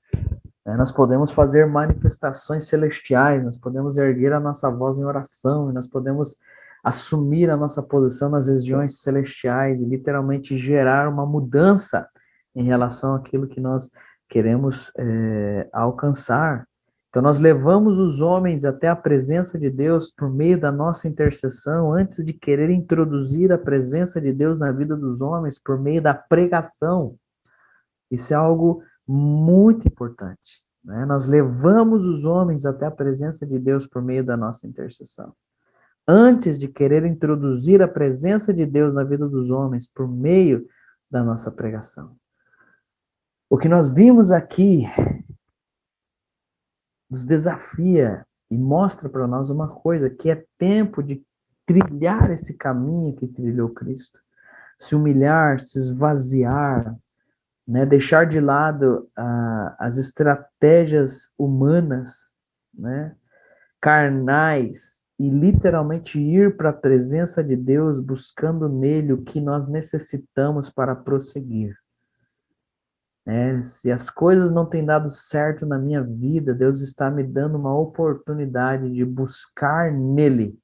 né? Nós podemos fazer manifestações celestiais, nós podemos erguer a nossa voz em oração, e nós podemos assumir a nossa posição nas regiões celestiais e literalmente gerar uma mudança em relação àquilo que nós queremos alcançar. Então, nós levamos os homens até a presença de Deus por meio da nossa intercessão, antes de querer introduzir a presença de Deus na vida dos homens por meio da pregação. Isso é algo muito importante, né? Nós levamos os homens até a presença de Deus por meio da nossa intercessão. Antes de querer introduzir a presença de Deus na vida dos homens por meio da nossa pregação. O que nós vimos aqui nos desafia e mostra para nós uma coisa, que é tempo de trilhar esse caminho que trilhou Cristo. Se humilhar, se esvaziar, né? Deixar de lado as estratégias humanas, né? Carnais, e literalmente ir para a presença de Deus, buscando nele o que nós necessitamos para prosseguir. Se as coisas não têm dado certo na minha vida, Deus está me dando uma oportunidade de buscar nele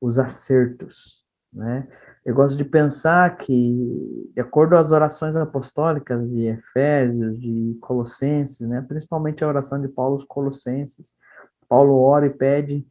os acertos, né? Eu gosto de pensar que, de acordo às orações apostólicas de Efésios, de Colossenses, né? Principalmente a oração de Paulo aos Colossenses, Paulo ora e pede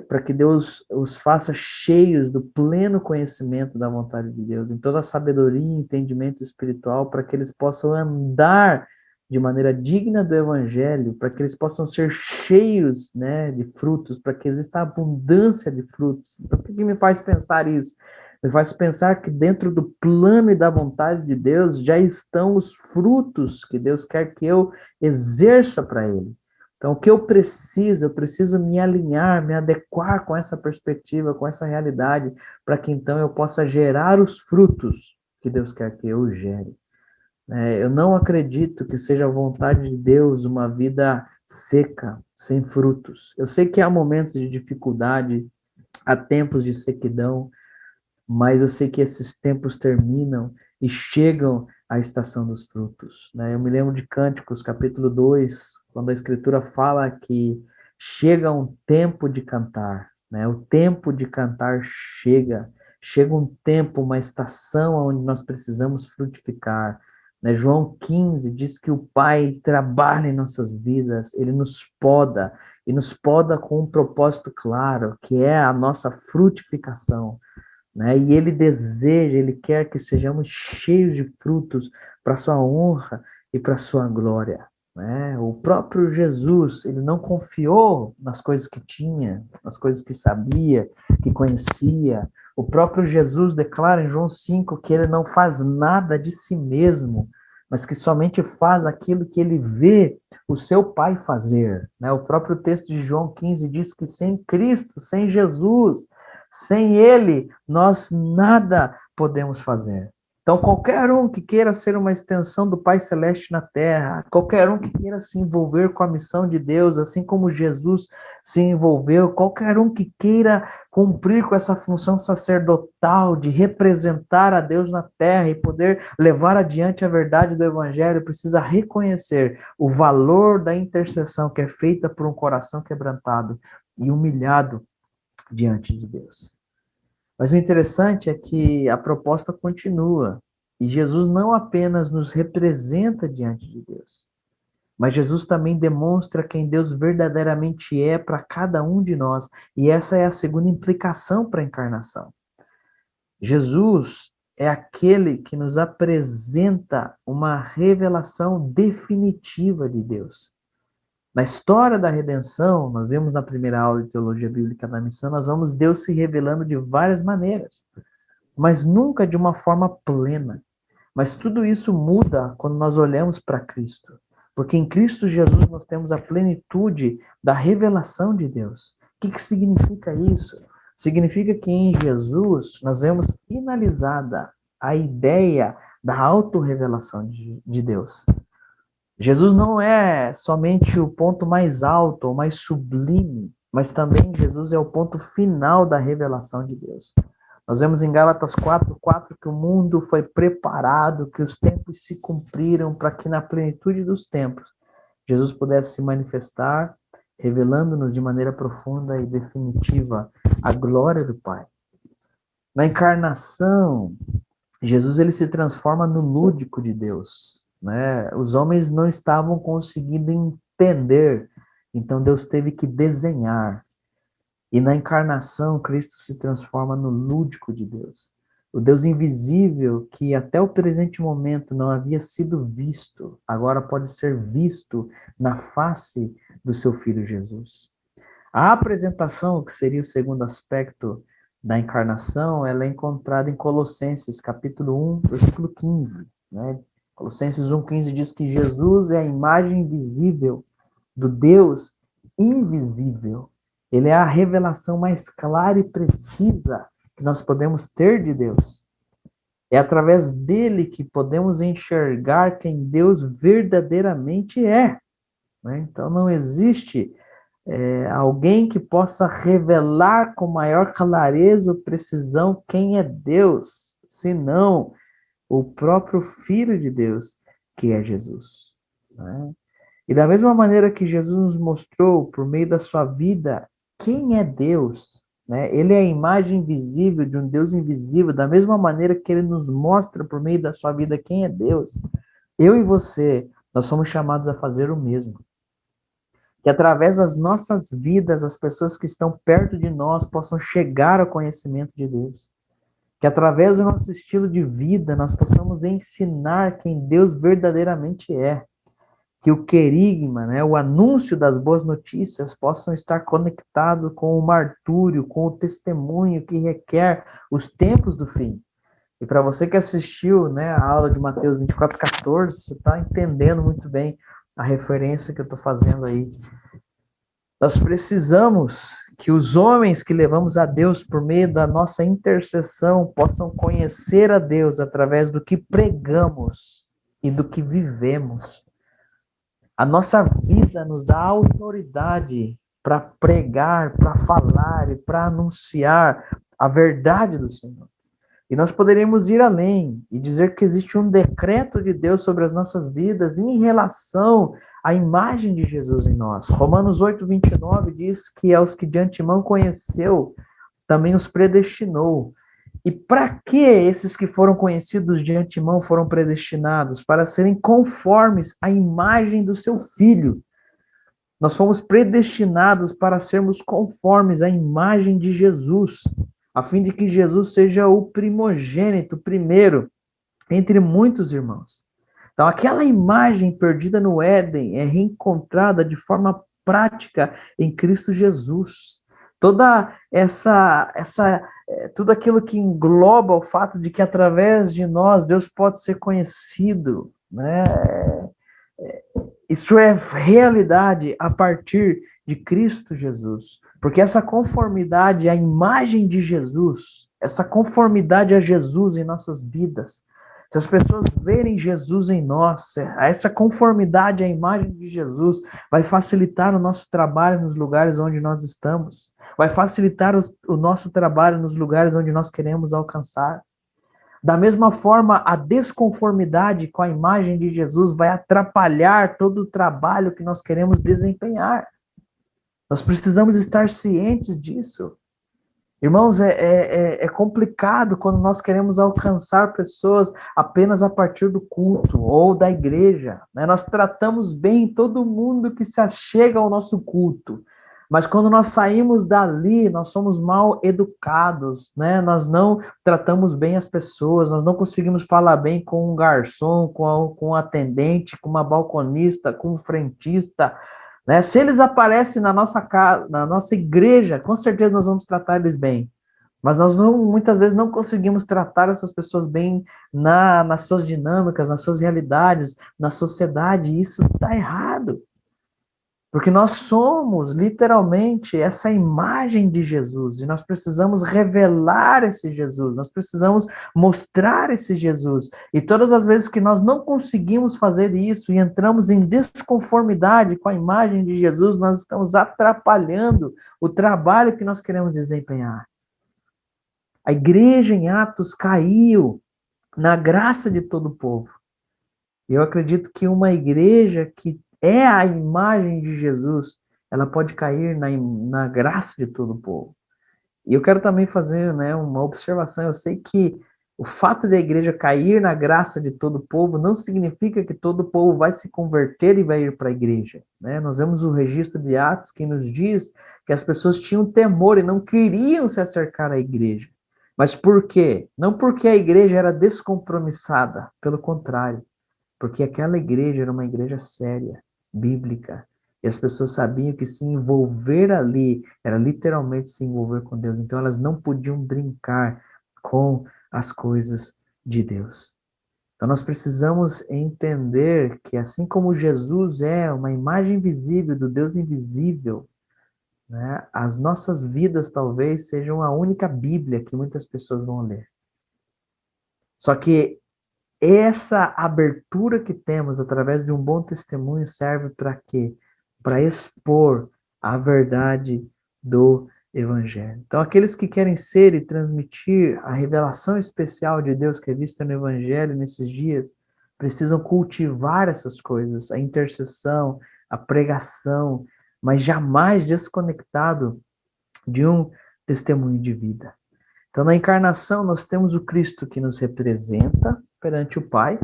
para que Deus os faça cheios do pleno conhecimento da vontade de Deus, em toda a sabedoria e entendimento espiritual, para que eles possam andar de maneira digna do Evangelho, para que eles possam ser cheios, né, de frutos, para que exista abundância de frutos. Então, o que me faz pensar isso? Me faz pensar que dentro do plano e da vontade de Deus já estão os frutos que Deus quer que eu exerça para Ele. Então, o que eu preciso me alinhar, me adequar com essa perspectiva, com essa realidade, para que então eu possa gerar os frutos que Deus quer que eu gere. Eu não acredito que seja a vontade de Deus uma vida seca, sem frutos. Eu sei que há momentos de dificuldade, há tempos de sequidão, mas eu sei que esses tempos terminam e chegam à estação dos frutos, né? Eu me lembro de Cânticos, capítulo 2, quando a Escritura fala que chega um tempo de cantar, né? O tempo de cantar chega um tempo, uma estação onde nós precisamos frutificar, né? João 15 diz que o Pai trabalha em nossas vidas, Ele nos poda, e nos poda com um propósito claro, que é a nossa frutificação, né? E ele deseja, ele quer que sejamos cheios de frutos para sua honra e para sua glória, né? O próprio Jesus, ele não confiou nas coisas que tinha, nas coisas que sabia, que conhecia. O próprio Jesus declara em João 5 que ele não faz nada de si mesmo, mas que somente faz aquilo que ele vê o seu Pai fazer, né? O próprio texto de João 15 diz que sem Cristo, sem Jesus, Sem ele, nós nada podemos fazer. Então, qualquer um que queira ser uma extensão do Pai Celeste na Terra, qualquer um que queira se envolver com a missão de Deus, assim como Jesus se envolveu, qualquer um que queira cumprir com essa função sacerdotal de representar a Deus na Terra e poder levar adiante a verdade do Evangelho, precisa reconhecer o valor da intercessão que é feita por um coração quebrantado e humilhado diante de Deus. Mas o interessante é que a proposta continua. E Jesus não apenas nos representa diante de Deus, mas Jesus também demonstra quem Deus verdadeiramente é para cada um de nós. E essa é a segunda implicação para a encarnação. Jesus é aquele que nos apresenta uma revelação definitiva de Deus. Na história da redenção, nós vemos na primeira aula de Teologia Bíblica da Missão, nós vamos Deus se revelando de várias maneiras, mas nunca de uma forma plena. Mas tudo isso muda quando nós olhamos para Cristo, porque em Cristo Jesus nós temos a plenitude da revelação de Deus. O que significa isso? Significa que em Jesus nós vemos finalizada a ideia da autorrevelação de Deus. Jesus não é somente o ponto mais alto ou mais sublime, mas também Jesus é o ponto final da revelação de Deus. Nós vemos em Gálatas 4:4 que o mundo foi preparado, que os tempos se cumpriram para que na plenitude dos tempos Jesus pudesse se manifestar, revelando-nos de maneira profunda e definitiva a glória do Pai. Na encarnação, Jesus ele se transforma no lúdico de Deus. Né? Os homens não estavam conseguindo entender, então Deus teve que desenhar. E na encarnação, Cristo se transforma no lúdico de Deus. O Deus invisível, que até o presente momento não havia sido visto, agora pode ser visto na face do seu Filho Jesus. A apresentação, que seria o segundo aspecto da encarnação, ela é encontrada em Colossenses, capítulo 1, versículo 15, né? Colossenses 1,15 diz que Jesus é a imagem visível do Deus invisível. Ele é a revelação mais clara e precisa que nós podemos ter de Deus. É através dele que podemos enxergar quem Deus verdadeiramente é. Né? Então não existe alguém que possa revelar com maior clareza ou precisão quem é Deus, senão o próprio Filho de Deus, que é Jesus. Né? E da mesma maneira que Jesus nos mostrou, por meio da sua vida, quem é Deus, né? Ele é a imagem visível de um Deus invisível, da mesma maneira que ele nos mostra, por meio da sua vida, quem é Deus. Eu e você, nós somos chamados a fazer o mesmo. Que através das nossas vidas, as pessoas que estão perto de nós possam chegar ao conhecimento de Deus. Que através do nosso estilo de vida nós possamos ensinar quem Deus verdadeiramente é. Que o querigma, né, o anúncio das boas notícias possam estar conectado com o martúrio, com o testemunho que requer os tempos do fim. E para você que assistiu, né, a aula de Mateus 24:14, você está entendendo muito bem a referência que eu estou fazendo aí. Nós precisamos que os homens que levamos a Deus por meio da nossa intercessão possam conhecer a Deus através do que pregamos e do que vivemos. A nossa vida nos dá autoridade para pregar, para falar e para anunciar a verdade do Senhor. E nós poderíamos ir além e dizer que existe um decreto de Deus sobre as nossas vidas em relação à imagem de Jesus em nós. Romanos 8:29 diz que aos que de antemão conheceu, também os predestinou. E para que esses que foram conhecidos de antemão foram predestinados? Para serem conformes à imagem do seu Filho. Nós fomos predestinados para sermos conformes à imagem de Jesus, a fim de que Jesus seja o primogênito, primeiro, entre muitos irmãos. Então, aquela imagem perdida no Éden é reencontrada de forma prática em Cristo Jesus. Toda tudo aquilo que engloba o fato de que através de nós Deus pode ser conhecido, né? Isso é realidade a partir de Cristo Jesus. Porque essa conformidade à imagem de Jesus, essa conformidade a Jesus em nossas vidas, se as pessoas verem Jesus em nós, essa conformidade à imagem de Jesus vai facilitar o nosso trabalho nos lugares onde nós estamos, vai facilitar o nosso trabalho nos lugares onde nós queremos alcançar. Da mesma forma, a desconformidade com a imagem de Jesus vai atrapalhar todo o trabalho que nós queremos desempenhar. Nós precisamos estar cientes disso. Irmãos, é complicado quando nós queremos alcançar pessoas apenas a partir do culto ou da igreja, né? Nós tratamos bem todo mundo que se achega ao nosso culto, mas quando nós saímos dali, nós somos mal educados, né? Nós não tratamos bem as pessoas, nós não conseguimos falar bem com um garçom, com um atendente, com uma balconista, com um frentista, né? Se eles aparecem na nossa casa, na nossa igreja, com certeza nós vamos tratar eles bem. Mas nós muitas vezes não conseguimos tratar essas pessoas bem nas suas dinâmicas, nas suas realidades, na sociedade. E isso está errado. Porque nós somos, literalmente, essa imagem de Jesus, e nós precisamos revelar esse Jesus, nós precisamos mostrar esse Jesus. E todas as vezes que nós não conseguimos fazer isso e entramos em desconformidade com a imagem de Jesus, nós estamos atrapalhando o trabalho que nós queremos desempenhar. A igreja em Atos caiu na graça de todo o povo. E eu acredito que uma igreja que é a imagem de Jesus, ela pode cair na graça de todo o povo. E eu quero também fazer, né, uma observação. Eu sei que o fato da igreja cair na graça de todo o povo não significa que todo o povo vai se converter e vai ir para a igreja, né? Nós vemos o registro de Atos que nos diz que as pessoas tinham temor e não queriam se acercar à igreja. Mas por quê? Não porque a igreja era descompromissada, pelo contrário, porque aquela igreja era uma igreja séria, bíblica, e as pessoas sabiam que se envolver ali era literalmente se envolver com Deus, então elas não podiam brincar com as coisas de Deus. Então nós precisamos entender que assim como Jesus é uma imagem visível do Deus invisível, né, as nossas vidas talvez sejam a única Bíblia que muitas pessoas vão ler. Só que essa abertura que temos através de um bom testemunho serve para quê? Para expor a verdade do Evangelho. Então, aqueles que querem ser e transmitir a revelação especial de Deus que é vista no Evangelho nesses dias, precisam cultivar essas coisas, a intercessão, a pregação, mas jamais desconectado de um testemunho de vida. Então, na encarnação, nós temos o Cristo que nos representa perante o Pai,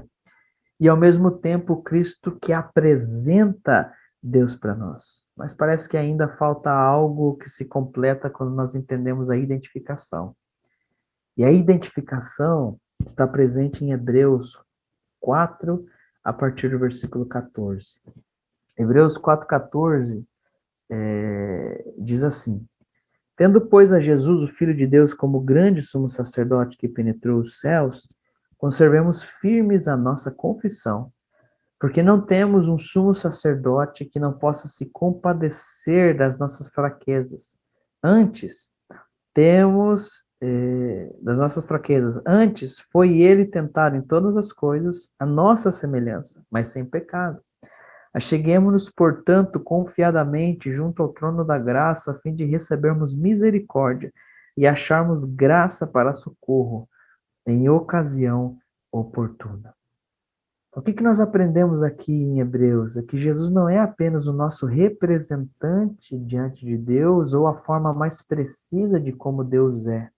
e ao mesmo tempo o Cristo que apresenta Deus para nós. Mas parece que ainda falta algo que se completa quando nós entendemos a identificação. E a identificação está presente em Hebreus 4, a partir do versículo 14. Hebreus 4,14 diz assim: Tendo, pois, a Jesus, o Filho de Deus, como grande sumo sacerdote que penetrou os céus, conservemos firmes a nossa confissão, porque não temos um sumo sacerdote que não possa se compadecer das nossas fraquezas. Antes, Antes foi ele tentado em todas as coisas, a nossa semelhança, mas sem pecado. Acheguemo-nos, portanto, confiadamente junto ao trono da graça, a fim de recebermos misericórdia e acharmos graça para socorro em ocasião oportuna. O que nós aprendemos aqui em Hebreus? É que Jesus não é apenas o nosso representante diante de Deus ou a forma mais precisa de como Deus é.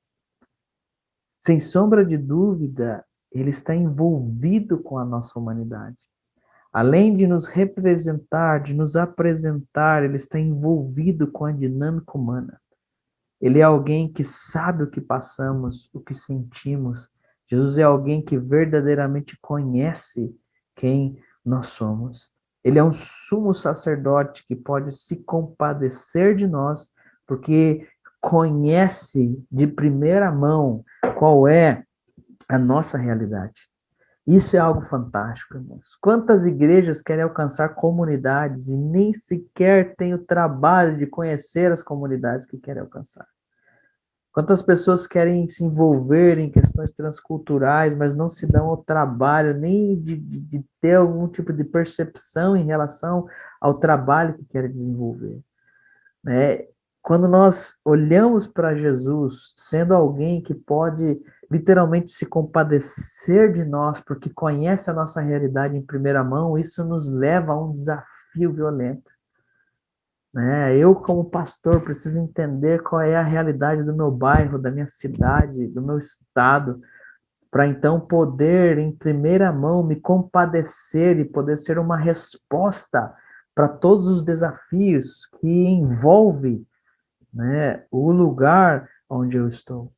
Sem sombra de dúvida, ele está envolvido com a nossa humanidade. Além de nos representar, de nos apresentar, ele está envolvido com a dinâmica humana. Ele é alguém que sabe o que passamos, o que sentimos. Jesus é alguém que verdadeiramente conhece quem nós somos. Ele é um sumo sacerdote que pode se compadecer de nós, porque conhece de primeira mão qual é a nossa realidade. Isso é algo fantástico, irmãos. Quantas igrejas querem alcançar comunidades e nem sequer têm o trabalho de conhecer as comunidades que querem alcançar? Quantas pessoas querem se envolver em questões transculturais, mas não se dão ao trabalho nem de ter algum tipo de percepção em relação ao trabalho que querem desenvolver, né? Quando nós olhamos para Jesus, sendo alguém que pode literalmente se compadecer de nós, porque conhece a nossa realidade em primeira mão, isso nos leva a um desafio violento, né? Eu, como pastor, preciso entender qual é a realidade do meu bairro, da minha cidade, do meu estado, para então poder, em primeira mão, me compadecer e poder ser uma resposta para todos os desafios que envolvem, né, o lugar onde eu estou.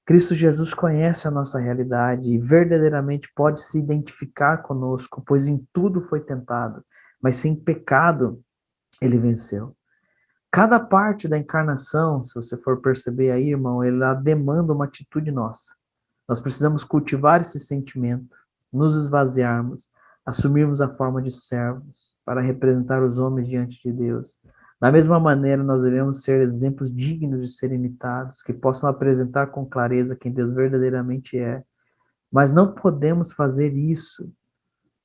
Cristo Jesus conhece a nossa realidade e verdadeiramente pode se identificar conosco, pois em tudo foi tentado, mas sem pecado ele venceu. Cada parte da encarnação, se você for perceber aí, irmão, ela demanda uma atitude nossa. Nós precisamos cultivar esse sentimento, nos esvaziarmos, assumirmos a forma de servos para representar os homens diante de Deus. Da mesma maneira, nós devemos ser exemplos dignos de serem imitados, que possam apresentar com clareza quem Deus verdadeiramente é. Mas não podemos fazer isso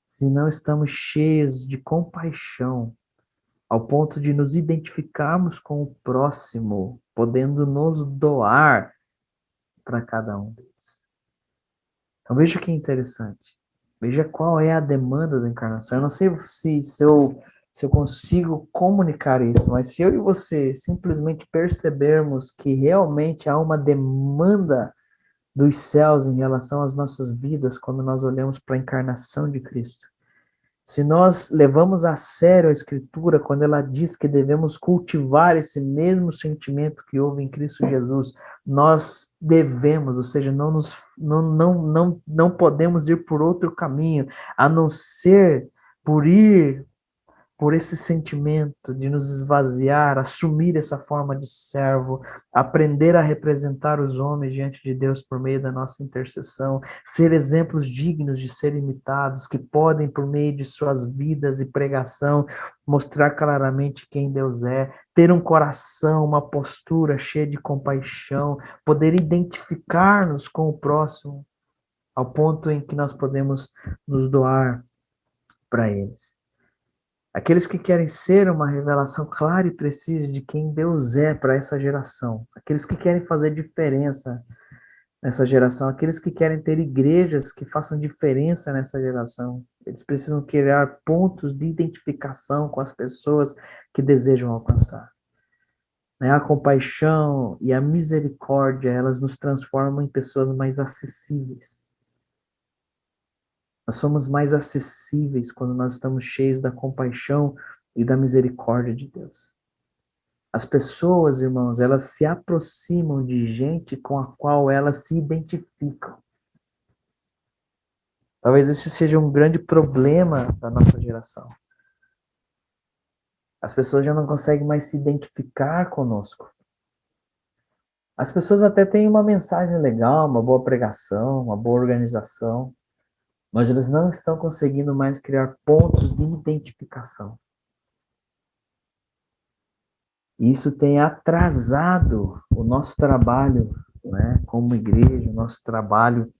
se não estamos cheios de compaixão, ao ponto de nos identificarmos com o próximo, podendo nos doar para cada um deles. Então veja que interessante. Veja qual é a demanda da encarnação. Eu não sei se eu consigo comunicar isso, mas se eu e você simplesmente percebermos que realmente há uma demanda dos céus em relação às nossas vidas quando nós olhamos para a encarnação de Cristo, se nós levamos a sério a Escritura quando ela diz que devemos cultivar esse mesmo sentimento que houve em Cristo Jesus, nós devemos, ou seja, não podemos ir por outro caminho, a não ser por ir por esse sentimento de nos esvaziar, assumir essa forma de servo, aprender a representar os homens diante de Deus por meio da nossa intercessão, ser exemplos dignos de ser imitados, que podem, por meio de suas vidas e pregação, mostrar claramente quem Deus é, ter um coração, uma postura cheia de compaixão, poder identificar-nos com o próximo, ao ponto em que nós podemos nos doar para eles. Aqueles que querem ser uma revelação clara e precisa de quem Deus é para essa geração. Aqueles que querem fazer diferença nessa geração. Aqueles que querem ter igrejas que façam diferença nessa geração. Eles precisam criar pontos de identificação com as pessoas que desejam alcançar. A compaixão e a misericórdia, elas nos transformam em pessoas mais acessíveis. Nós somos mais acessíveis quando nós estamos cheios da compaixão e da misericórdia de Deus. As pessoas, irmãos, elas se aproximam de gente com a qual elas se identificam. Talvez esse seja um grande problema da nossa geração. As pessoas já não conseguem mais se identificar conosco. As pessoas até têm uma mensagem legal, uma boa pregação, uma boa organização, mas eles não estão conseguindo mais criar pontos de identificação. E isso tem atrasado o nosso trabalho, né, como igreja, o nosso trabalho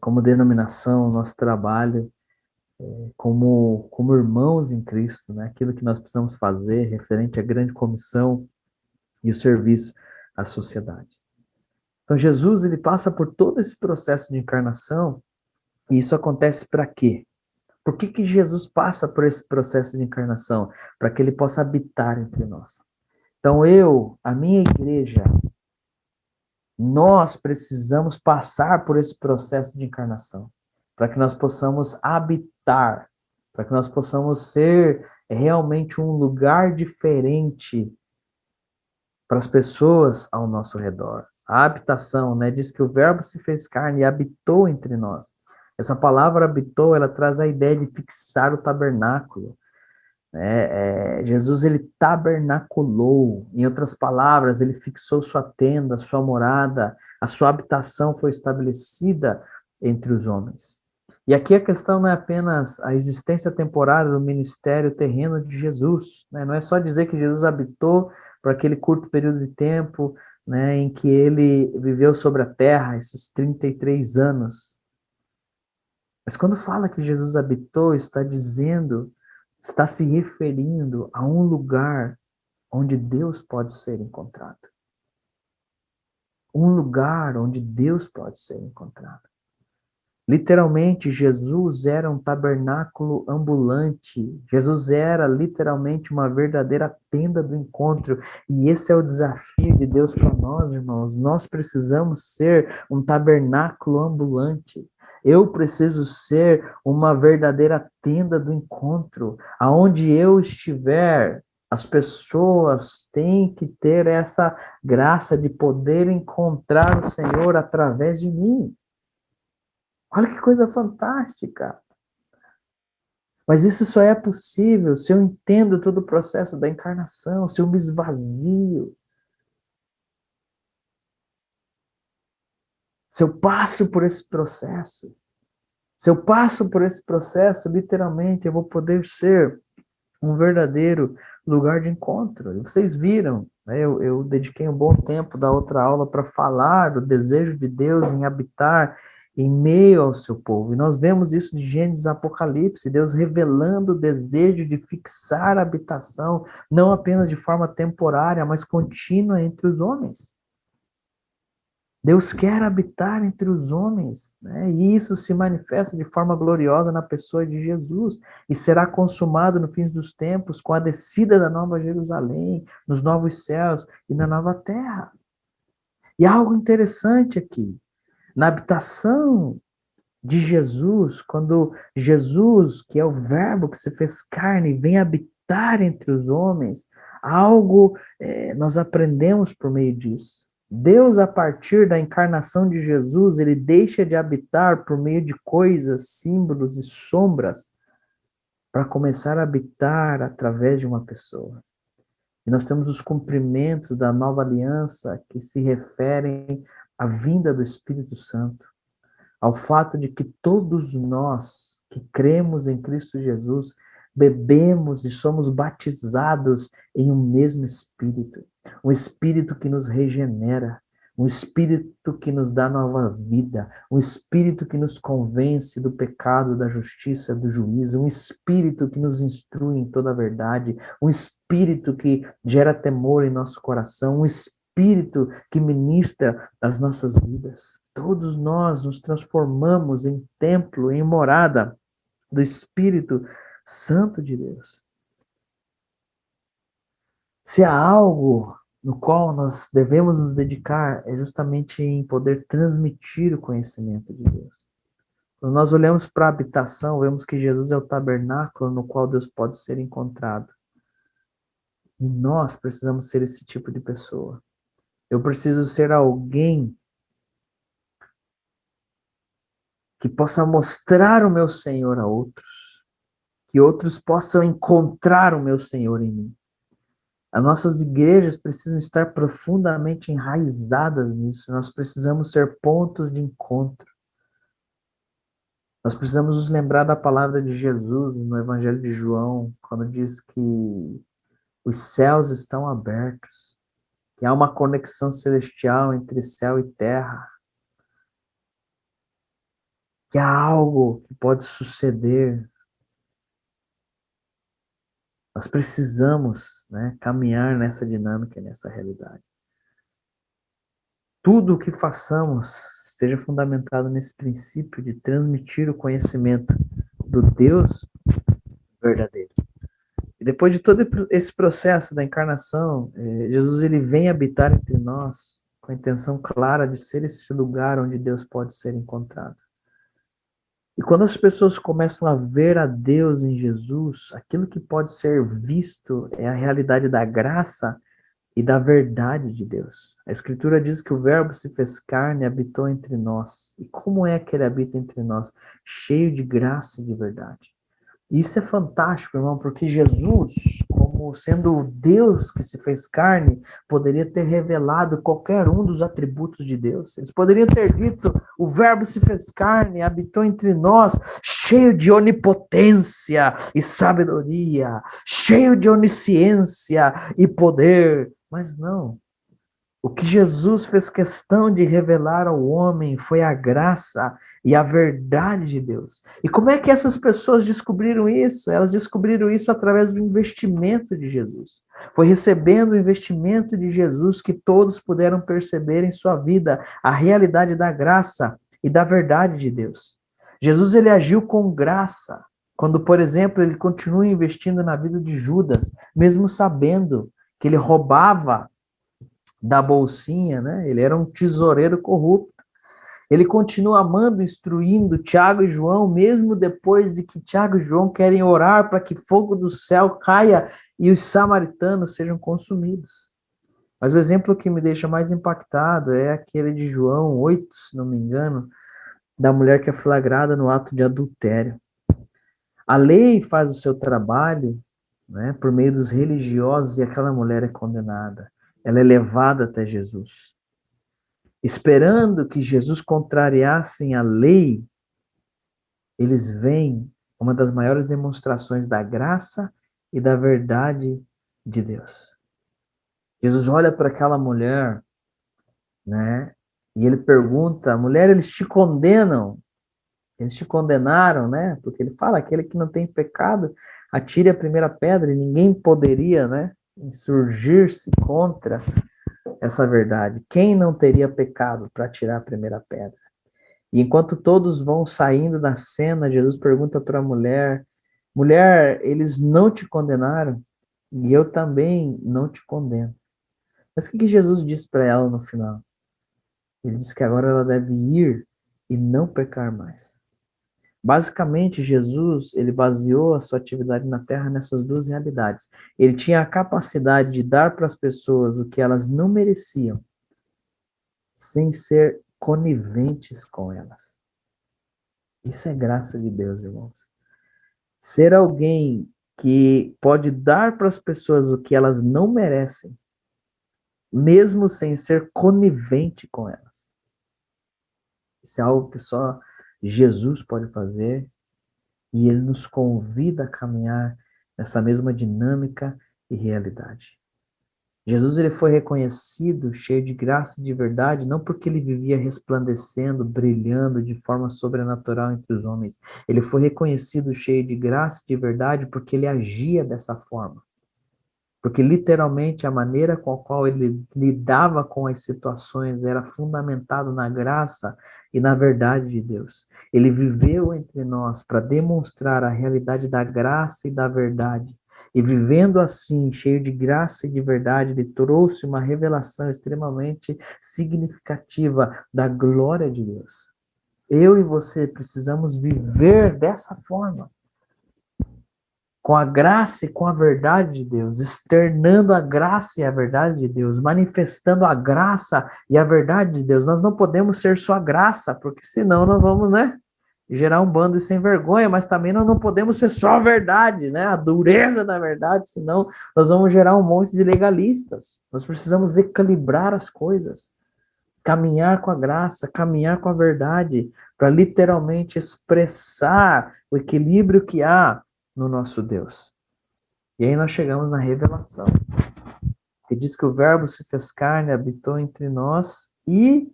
como denominação, o nosso trabalho como irmãos em Cristo, né, aquilo que nós precisamos fazer referente à grande comissão e o serviço à sociedade. Então Jesus, ele passa por todo esse processo de encarnação, e isso acontece para quê? Por que Jesus passa por esse processo de encarnação? Para que ele possa habitar entre nós. Então a minha igreja, nós precisamos passar por esse processo de encarnação, para que nós possamos habitar, para que nós possamos ser realmente um lugar diferente para as pessoas ao nosso redor. A habitação, né, diz que o verbo se fez carne e habitou entre nós. Essa palavra habitou, ela traz a ideia de fixar o tabernáculo. Jesus, ele tabernaculou, em outras palavras, ele fixou sua tenda, sua morada, a sua habitação foi estabelecida entre os homens. E aqui a questão não é apenas a existência temporária do ministério terreno de Jesus, né? Não é só dizer que Jesus habitou por aquele curto período de tempo, né, em que ele viveu sobre a terra, esses 33 anos. Mas quando fala que Jesus habitou, está dizendo, está se referindo a um lugar onde Deus pode ser encontrado. Um lugar onde Deus pode ser encontrado. Literalmente, Jesus era um tabernáculo ambulante. Jesus era literalmente uma verdadeira tenda do encontro. E esse é o desafio de Deus para nós, irmãos. Nós precisamos ser um tabernáculo ambulante. Eu preciso ser uma verdadeira tenda do encontro. Aonde eu estiver, as pessoas têm que ter essa graça de poder encontrar o Senhor através de mim. Olha que coisa fantástica. Mas isso só é possível se eu entendo todo o processo da encarnação, se eu me esvazio. Se eu passo por esse processo. Se eu passo por esse processo, literalmente, eu vou poder ser um verdadeiro lugar de encontro. E vocês viram, né, eu dediquei um bom tempo da outra aula para falar do desejo de Deus em habitar em meio ao seu povo. E nós vemos isso de Gênesis e Apocalipse, Deus revelando o desejo de fixar a habitação, não apenas de forma temporária, mas contínua entre os homens. Deus quer habitar entre os homens, né? E isso se manifesta de forma gloriosa na pessoa de Jesus, e será consumado no fim dos tempos com a descida da nova Jerusalém, nos novos céus e na nova terra. E há algo interessante aqui, na habitação de Jesus, quando Jesus, que é o verbo que se fez carne, vem habitar entre os homens, algo nós aprendemos por meio disso. Deus, a partir da encarnação de Jesus, ele deixa de habitar por meio de coisas, símbolos e sombras, para começar a habitar através de uma pessoa. E nós temos os cumprimentos da nova aliança que se referem à vinda do Espírito Santo, ao fato de que todos nós que cremos em Cristo Jesus bebemos e somos batizados em um mesmo Espírito, um Espírito que nos regenera, um Espírito que nos dá nova vida, um Espírito que nos convence do pecado, da justiça, do juízo, um Espírito que nos instrui em toda a verdade, um Espírito que gera temor em nosso coração, um Espírito que ministra as nossas vidas. Todos nós nos transformamos em templo, em morada do Espírito Santo de Deus. Se há algo no qual nós devemos nos dedicar, é justamente em poder transmitir o conhecimento de Deus. Quando nós olhamos para a habitação, vemos que Jesus é o tabernáculo no qual Deus pode ser encontrado. E nós precisamos ser esse tipo de pessoa. Eu preciso ser alguém que possa mostrar o meu Senhor a outros, que outros possam encontrar o meu Senhor em mim. As nossas igrejas precisam estar profundamente enraizadas nisso. Nós precisamos ser pontos de encontro. Nós precisamos nos lembrar da palavra de Jesus no Evangelho de João, quando diz que os céus estão abertos, que há uma conexão celestial entre céu e terra, que há algo que pode suceder. Nós precisamos, né, caminhar nessa dinâmica, nessa realidade. Tudo o que façamos esteja fundamentado nesse princípio de transmitir o conhecimento do Deus verdadeiro. E depois de todo esse processo da encarnação, Jesus ele vem habitar entre nós com a intenção clara de ser esse lugar onde Deus pode ser encontrado. E quando as pessoas começam a ver a Deus em Jesus, aquilo que pode ser visto é a realidade da graça e da verdade de Deus. A Escritura diz que o Verbo se fez carne e habitou entre nós. E como é que ele habita entre nós? Cheio de graça e de verdade. E isso é fantástico, irmão, porque Jesus, como como sendo o Deus que se fez carne, poderia ter revelado qualquer um dos atributos de Deus. Eles poderiam ter dito: o Verbo se fez carne, habitou entre nós, cheio de onipotência e sabedoria, cheio de onisciência e poder. Mas não. O que Jesus fez questão de revelar ao homem foi a graça e a verdade de Deus. E como é que essas pessoas descobriram isso? Elas descobriram isso através do investimento de Jesus. Foi recebendo o investimento de Jesus que todos puderam perceber em sua vida a realidade da graça e da verdade de Deus. Jesus, ele agiu com graça, quando, por exemplo, ele continua investindo na vida de Judas, mesmo sabendo que ele roubava da bolsinha, né? Ele era um tesoureiro corrupto. Ele continua amando, instruindo Tiago e João, mesmo depois de que Tiago e João querem orar para que fogo do céu caia e os samaritanos sejam consumidos. Mas o exemplo que me deixa mais impactado é aquele de João 8, se não me engano, da mulher que é flagrada no ato de adultério. A lei faz o seu trabalho, né, por meio dos religiosos, e aquela mulher é condenada. Ela é levada até Jesus. Esperando que Jesus contrariasse a lei, eles veem uma das maiores demonstrações da graça e da verdade de Deus. Jesus olha para aquela mulher, né? E ele pergunta: mulher, eles te condenam? Eles te condenaram, né? Porque ele fala: aquele que não tem pecado, atire a primeira pedra, e ninguém poderia, né, insurgir-se contra essa verdade. Quem não teria pecado para tirar a primeira pedra? E enquanto todos vão saindo da cena, Jesus pergunta para a mulher: mulher, eles não te condenaram? E eu também não te condeno. Mas o que Jesus disse para ela no final? Ele disse que agora ela deve ir e não pecar mais. Basicamente, Jesus, ele baseou a sua atividade na Terra nessas duas realidades. Ele tinha a capacidade de dar para as pessoas o que elas não mereciam, sem ser coniventes com elas. Isso é graça de Deus, irmãos. Ser alguém que pode dar para as pessoas o que elas não merecem, mesmo sem ser conivente com elas. Isso é algo que só Jesus pode fazer, e ele nos convida a caminhar nessa mesma dinâmica e realidade. Jesus, ele foi reconhecido cheio de graça e de verdade, não porque ele vivia resplandecendo, brilhando de forma sobrenatural entre os homens. Ele foi reconhecido cheio de graça e de verdade porque ele agia dessa forma. Porque literalmente a maneira com a qual ele lidava com as situações era fundamentado na graça e na verdade de Deus. Ele viveu entre nós para demonstrar a realidade da graça e da verdade. E vivendo assim, cheio de graça e de verdade, ele trouxe uma revelação extremamente significativa da glória de Deus. Eu e você precisamos viver dessa forma, com a graça e com a verdade de Deus, externando a graça e a verdade de Deus, manifestando a graça e a verdade de Deus. Nós não podemos ser só graça, porque senão nós vamos, né, gerar um bando de sem vergonha, mas também nós não podemos ser só a verdade, né, a dureza da verdade, senão nós vamos gerar um monte de legalistas. Nós precisamos equilibrar as coisas, caminhar com a graça, caminhar com a verdade, para literalmente expressar o equilíbrio que há no nosso Deus. E aí nós chegamos na revelação, que diz que o Verbo se fez carne, habitou entre nós e,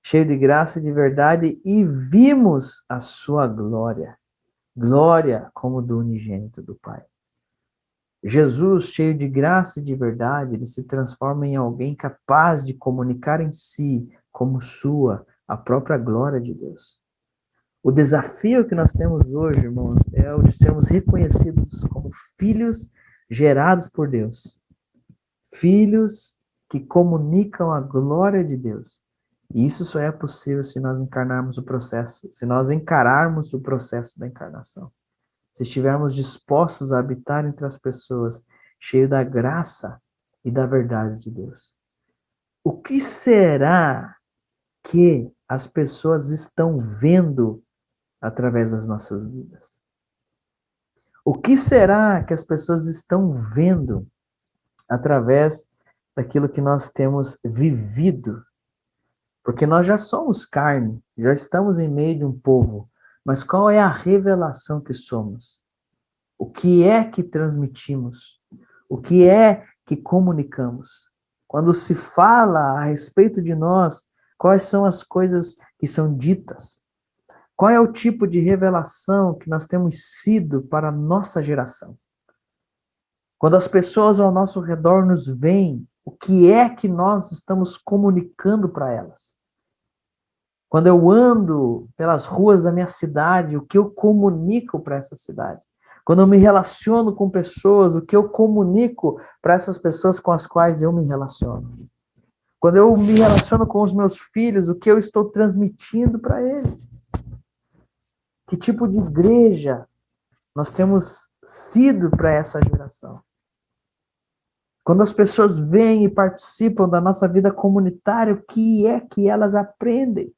cheio de graça e de verdade, e vimos a sua glória. Glória como do unigênito do Pai. Jesus, cheio de graça e de verdade, ele se transforma em alguém capaz de comunicar em si, como sua, a própria glória de Deus. O desafio que nós temos hoje, irmãos, é o de sermos reconhecidos como filhos gerados por Deus. Filhos que comunicam a glória de Deus. E isso só é possível se nós encarnarmos o processo, se nós encararmos o processo da encarnação. Se estivermos dispostos a habitar entre as pessoas, cheio da graça e da verdade de Deus. O que será que as pessoas estão vendo através das nossas vidas? O que será que as pessoas estão vendo através daquilo que nós temos vivido? Porque nós já somos carne, já estamos em meio de um povo, mas qual é a revelação que somos? O que é que transmitimos? O que é que comunicamos? Quando se fala a respeito de nós, quais são as coisas que são ditas? Qual é o tipo de revelação que nós temos sido para a nossa geração? Quando as pessoas ao nosso redor nos veem, o que é que nós estamos comunicando para elas? Quando eu ando pelas ruas da minha cidade, o que eu comunico para essa cidade? Quando eu me relaciono com pessoas, o que eu comunico para essas pessoas com as quais eu me relaciono? Quando eu me relaciono com os meus filhos, o que eu estou transmitindo para eles? Que tipo de igreja nós temos sido para essa geração? Quando as pessoas vêm e participam da nossa vida comunitária, o que é que elas aprendem?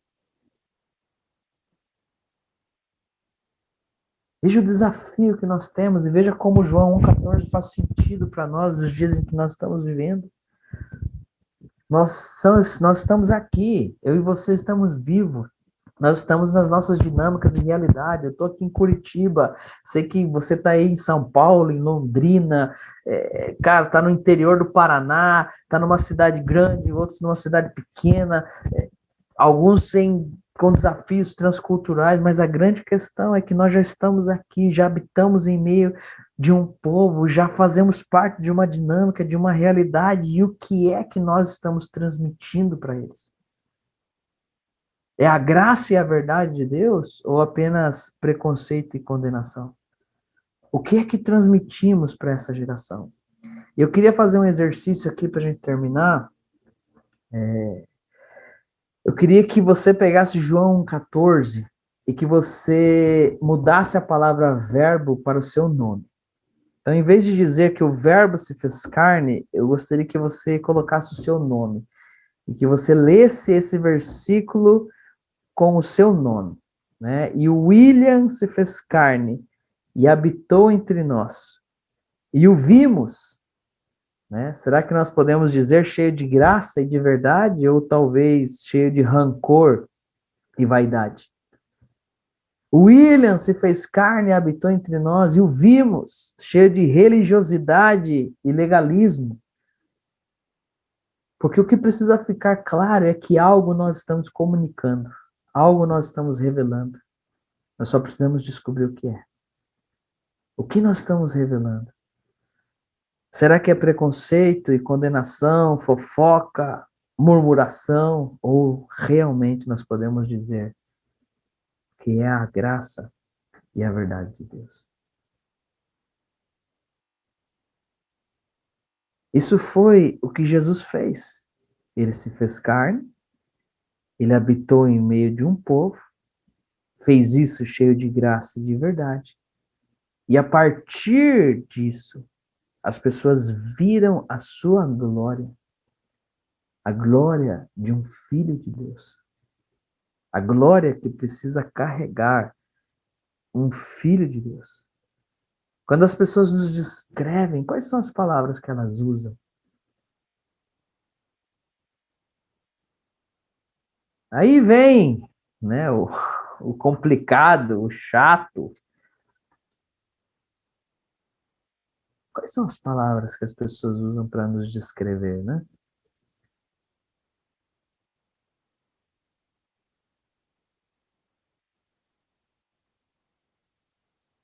Veja o desafio que nós temos e veja como João 1,14 faz sentido para nós nos dias em que nós estamos vivendo. Nós estamos aqui, eu e você estamos vivos. Nós estamos nas nossas dinâmicas e realidade. Eu estou aqui em Curitiba, sei que você está aí em São Paulo, em Londrina, cara, está no interior do Paraná, está numa cidade grande, outros numa cidade pequena, alguns com desafios transculturais, mas a grande questão é que nós já estamos aqui, já habitamos em meio de um povo, já fazemos parte de uma dinâmica, de uma realidade, e o que é que nós estamos transmitindo para eles? É a graça e a verdade de Deus ou apenas preconceito e condenação? O que é que transmitimos para essa geração? Eu queria fazer um exercício aqui para a gente terminar. Eu queria que você pegasse João 14 e que você mudasse a palavra verbo para o seu nome. Então, em vez de dizer que o verbo se fez carne, eu gostaria que você colocasse o seu nome e que você lesse esse versículo com o seu nome, né? E o William se fez carne e habitou entre nós. E o vimos, né? Será que nós podemos dizer cheio de graça e de verdade ou talvez cheio de rancor e vaidade? O William se fez carne e habitou entre nós e o vimos cheio de religiosidade e legalismo. Porque o que precisa ficar claro é que algo nós estamos comunicando, algo nós estamos revelando. Nós só precisamos descobrir o que é. O que nós estamos revelando? Será que é preconceito e condenação, fofoca, murmuração? Ou realmente nós podemos dizer que é a graça e a verdade de Deus? Isso foi o que Jesus fez. Ele se fez carne, ele habitou em meio de um povo, fez isso cheio de graça e de verdade. E a partir disso, as pessoas viram a sua glória, a glória de um filho de Deus, a glória que precisa carregar um filho de Deus. Quando as pessoas nos descrevem, quais são as palavras que elas usam? Aí vem, né, o complicado, o chato. Quais são as palavras que as pessoas usam para nos descrever, né?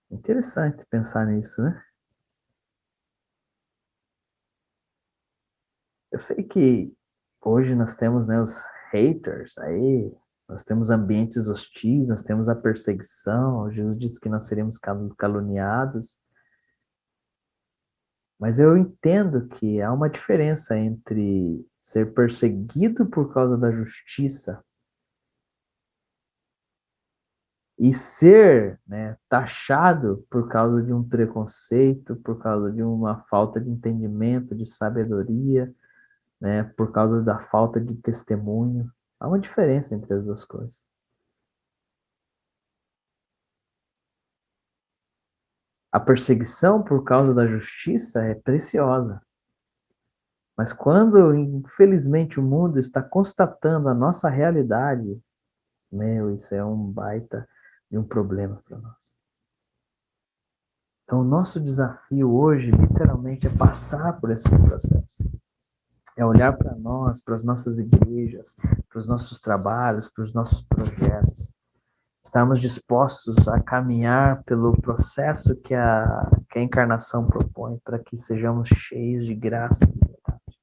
Interessante pensar nisso, né? Eu sei que hoje nós temos, né, os haters aí, nós temos ambientes hostis, nós temos a perseguição. Jesus disse que nós seremos caluniados. Mas eu entendo que há uma diferença entre ser perseguido por causa da justiça e ser, né, taxado por causa de um preconceito, por causa de uma falta de entendimento, de sabedoria, né, por causa da falta de testemunho. Há uma diferença entre as duas coisas. A perseguição por causa da justiça é preciosa. Mas quando, infelizmente, o mundo está constatando a nossa realidade, isso é um baita de um problema para nós. Então, o nosso desafio hoje, literalmente, é passar por esse processo. É olhar para nós, para as nossas igrejas, para os nossos trabalhos, para os nossos projetos. Estarmos dispostos a caminhar pelo processo que a encarnação propõe, para que sejamos cheios de graça e verdade.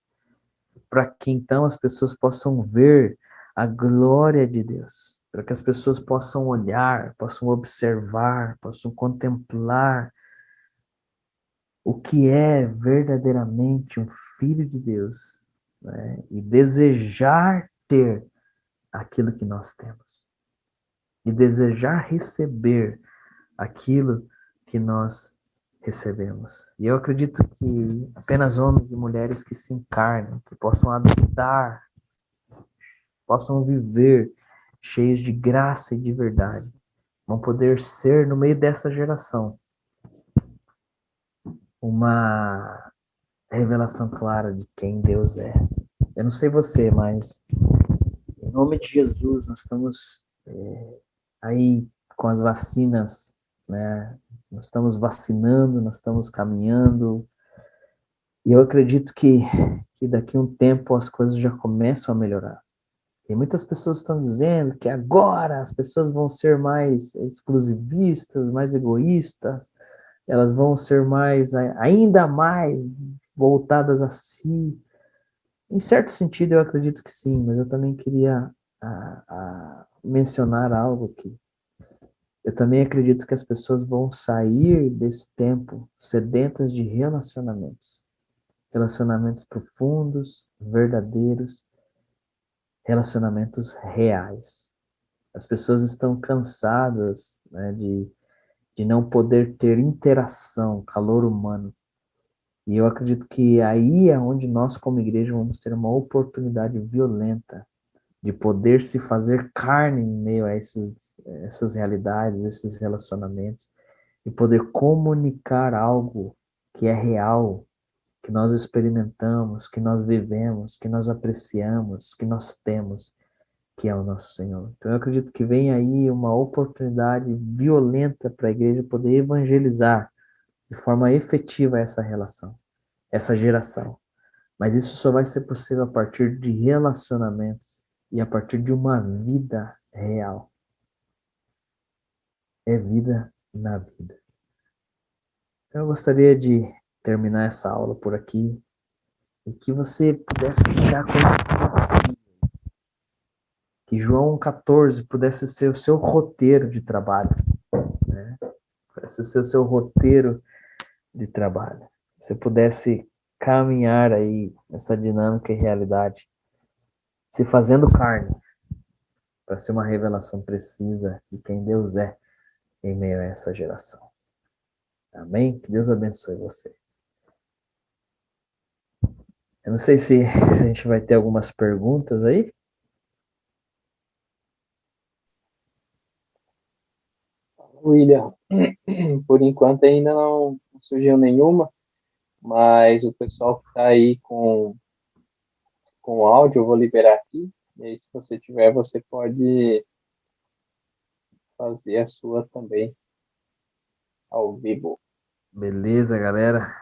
Para que, então, as pessoas possam ver a glória de Deus. Para que as pessoas possam olhar, possam observar, possam contemplar o que é verdadeiramente um filho de Deus, né? E desejar ter aquilo que nós temos. E desejar receber aquilo que nós recebemos. E eu acredito que apenas homens e mulheres que se encarnam, que possam habitar, possam viver cheios de graça e de verdade, vão poder ser, no meio dessa geração, uma revelação clara de quem Deus é. Eu não sei você, mas em nome de Jesus, nós estamos aí com as vacinas, né? Nós estamos vacinando, nós estamos caminhando, e eu acredito que daqui a um tempo as coisas já começam a melhorar. E muitas pessoas estão dizendo que agora as pessoas vão ser mais exclusivistas, mais egoístas, elas vão ser ainda mais voltadas a si. Em certo sentido, eu acredito que sim, mas eu também queria mencionar algo aqui. Eu também acredito que as pessoas vão sair desse tempo sedentas de relacionamentos. Relacionamentos profundos, verdadeiros, relacionamentos reais. As pessoas estão cansadas, né, de não poder ter interação, calor humano. E eu acredito que aí é onde nós, como igreja, vamos ter uma oportunidade violenta de poder se fazer carne em meio a essas realidades, esses relacionamentos, e poder comunicar algo que é real, que nós experimentamos, que nós vivemos, que nós apreciamos, que nós temos, que é o nosso Senhor. Então eu acredito que vem aí uma oportunidade violenta para a igreja poder evangelizar de forma efetiva essa relação, essa geração. Mas isso só vai ser possível a partir de relacionamentos e a partir de uma vida real. É vida na vida. Então eu gostaria de terminar essa aula por aqui e que você pudesse ficar com esse, que João 14 pudesse ser o seu roteiro de trabalho, né? Pudesse ser o seu roteiro de trabalho. Você pudesse caminhar aí nessa dinâmica e realidade, se fazendo carne, para ser uma revelação precisa de quem Deus é em meio a essa geração. Amém? Que Deus abençoe você. Eu não sei se a gente vai ter algumas perguntas aí. William, por enquanto ainda não surgiu nenhuma, mas o pessoal que está aí com o áudio, eu vou liberar aqui. E aí, se você tiver, você pode fazer a sua também ao vivo. Beleza, galera.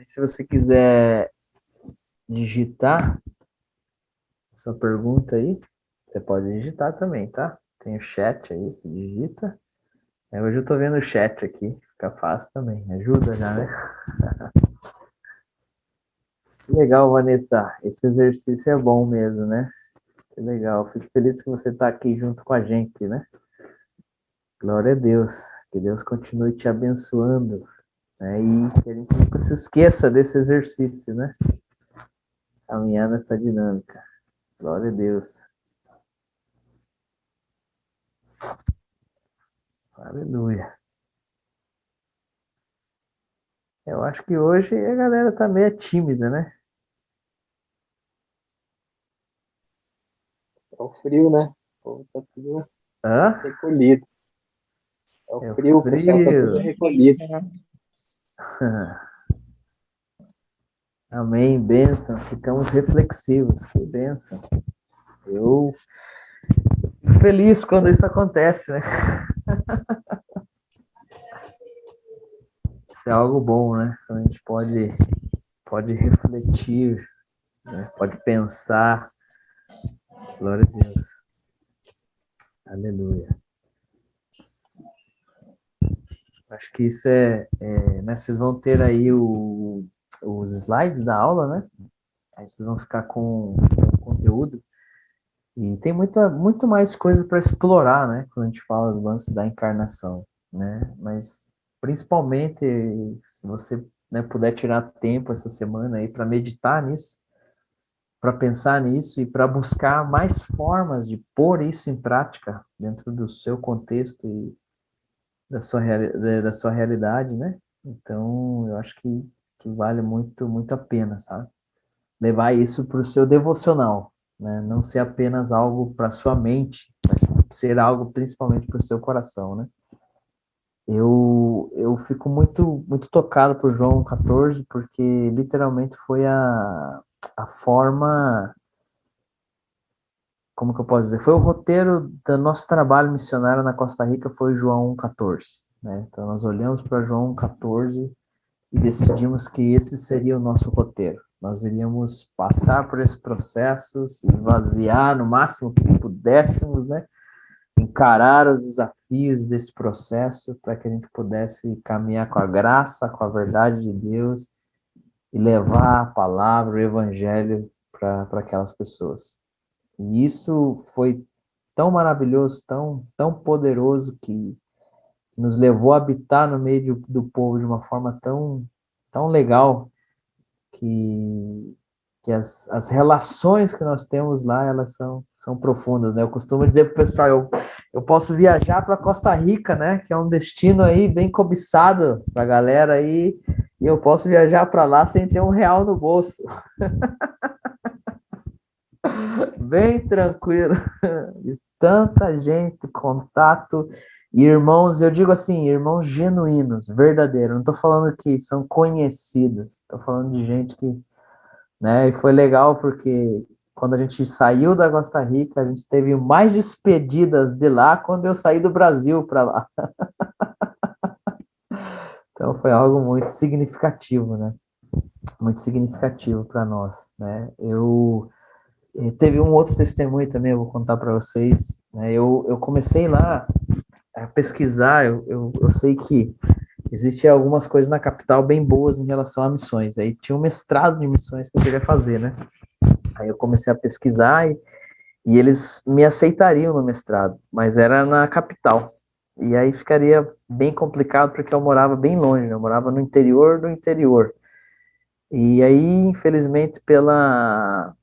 Se você quiser digitar sua pergunta aí, você pode digitar também, tá? Tem o chat aí, se digita. Hoje eu tô vendo o chat aqui, fica fácil também. Ajuda já, né? Que legal, Vanessa. Esse exercício é bom mesmo, né? Que legal. Fico feliz que você tá aqui junto com a gente, né? Glória a Deus. Que Deus continue te abençoando, né? E que a gente nunca se esqueça desse exercício, né? Caminhar nessa dinâmica. Glória a Deus. Aleluia. Eu acho que hoje a galera tá meio tímida, né? É o frio, né? O povo tá tudo Hã? Recolhido. É É o o frio, o pessoal tá tudo frio. recolhido. Amém, bênção. Ficamos reflexivos. Que bênção. Eu fico feliz quando isso acontece, né? Isso é algo bom, né? Então a gente pode refletir, né? Pode pensar. Glória a Deus. Aleluia. Acho que isso né? Vocês vão ter aí os slides da aula, né? Aí vocês vão ficar com o conteúdo. E tem muito mais coisa para explorar, né? Quando a gente fala do lance da encarnação, né? Mas principalmente se você, né, puder tirar tempo essa semana aí para meditar nisso, para pensar nisso e para buscar mais formas de pôr isso em prática dentro do seu contexto e da sua realidade, né? Então, eu acho que vale muito a pena, sabe? Levar isso para o seu devocional, né? Não ser apenas algo para sua mente, mas ser algo principalmente para o seu coração, né? Eu fico muito tocado por João 14, porque literalmente foi a forma, como que eu posso dizer? Foi o roteiro do nosso trabalho missionário na Costa Rica, foi João 14, né? Então nós olhamos para João 14 e decidimos que esse seria o nosso roteiro. Nós iríamos passar por esse processo, se esvaziar no máximo que pudéssemos, né? Encarar os desafios desse processo para que a gente pudesse caminhar com a graça, com a verdade de Deus e levar a palavra, o evangelho para aquelas pessoas. E isso foi tão maravilhoso, tão poderoso que nos levou a habitar no meio do povo de uma forma tão legal que, que as relações que nós temos lá, elas são profundas, né? Eu costumo dizer para o pessoal, eu posso viajar para Costa Rica, né? Que é um destino aí bem cobiçado para a galera aí, e eu posso viajar para lá sem ter R$ 1 no bolso. Bem tranquilo. E tanta gente, contato, e irmãos, eu digo assim, irmãos genuínos, verdadeiros. Não estou falando que são conhecidos, estou falando de gente que, né? E foi legal porque quando a gente saiu da Costa Rica, a gente teve mais despedidas de lá quando eu saí do Brasil para lá. Então foi algo muito significativo, né? Muito significativo para nós, né? Teve um outro testemunho também, eu vou contar para vocês, né? Eu comecei lá a pesquisar, eu sei que existem algumas coisas na capital bem boas em relação a missões. Aí tinha um mestrado de missões que eu queria fazer, né? Aí eu comecei a pesquisar e eles me aceitariam no mestrado, mas era na capital. E aí ficaria bem complicado porque eu morava bem longe, né? Eu morava no interior do interior. E aí, infelizmente, pela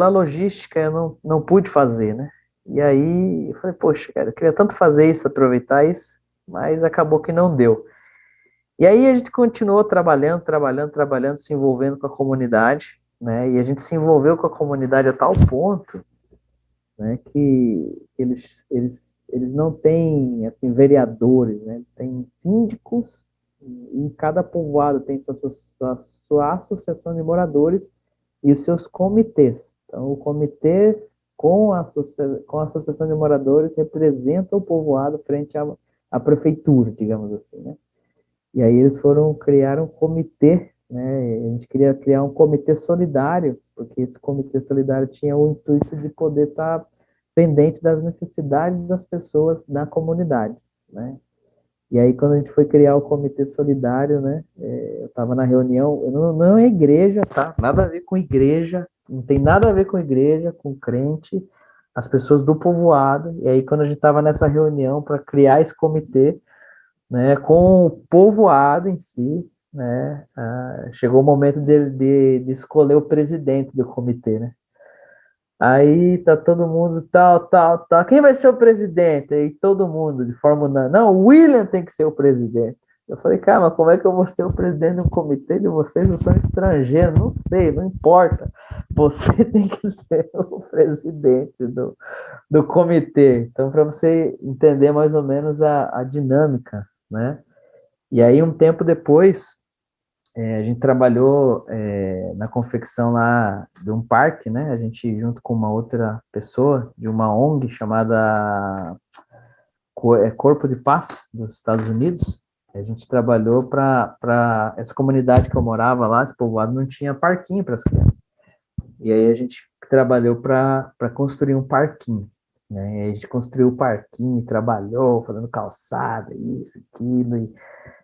logística, eu não pude fazer, né? E aí, eu falei, poxa, cara, eu queria tanto fazer isso, aproveitar isso, mas acabou que não deu. E aí a gente continuou trabalhando, se envolvendo com a comunidade, né? E a gente se envolveu com a comunidade a tal ponto, né, que eles não têm, assim, vereadores, né? Eles têm síndicos, e em cada povoado tem sua associação de moradores e os seus comitês. Então, o comitê com a associação de moradores representa o povoado frente à prefeitura, digamos assim, né? E aí eles criar um comitê, né? A gente queria criar um comitê solidário, porque esse comitê solidário tinha o intuito de poder estar pendente das necessidades das pessoas da comunidade, né? E aí, quando a gente foi criar o comitê solidário, né? Eu estava na reunião, não é igreja, tá? Nada a ver com igreja, não tem nada a ver com igreja, com crente, as pessoas do povoado. E aí, quando a gente estava nessa reunião para criar esse comitê, né, com o povoado em si, né? Chegou o momento de escolher o presidente do comitê, né? Aí tá todo mundo tal. Quem vai ser o presidente? Aí todo mundo, de forma unânime. Não, o William tem que ser o presidente. Eu falei, cara, mas como é que eu vou ser o presidente de um comitê de vocês? Eu sou um estrangeiro, não sei, não importa. Você tem que ser o presidente do comitê. Então, para você entender mais ou menos a dinâmica, né? E aí, um tempo depois, a gente trabalhou na confecção lá de um parque, né? A gente, junto com uma outra pessoa, de uma ONG chamada Corpo de Paz, dos Estados Unidos, a gente trabalhou para essa comunidade que eu morava lá, esse povoado, não tinha parquinho para as crianças. E aí a gente trabalhou para construir um parquinho. Né? E aí a gente construiu o parquinho, trabalhou, fazendo calçada, isso, aquilo, e,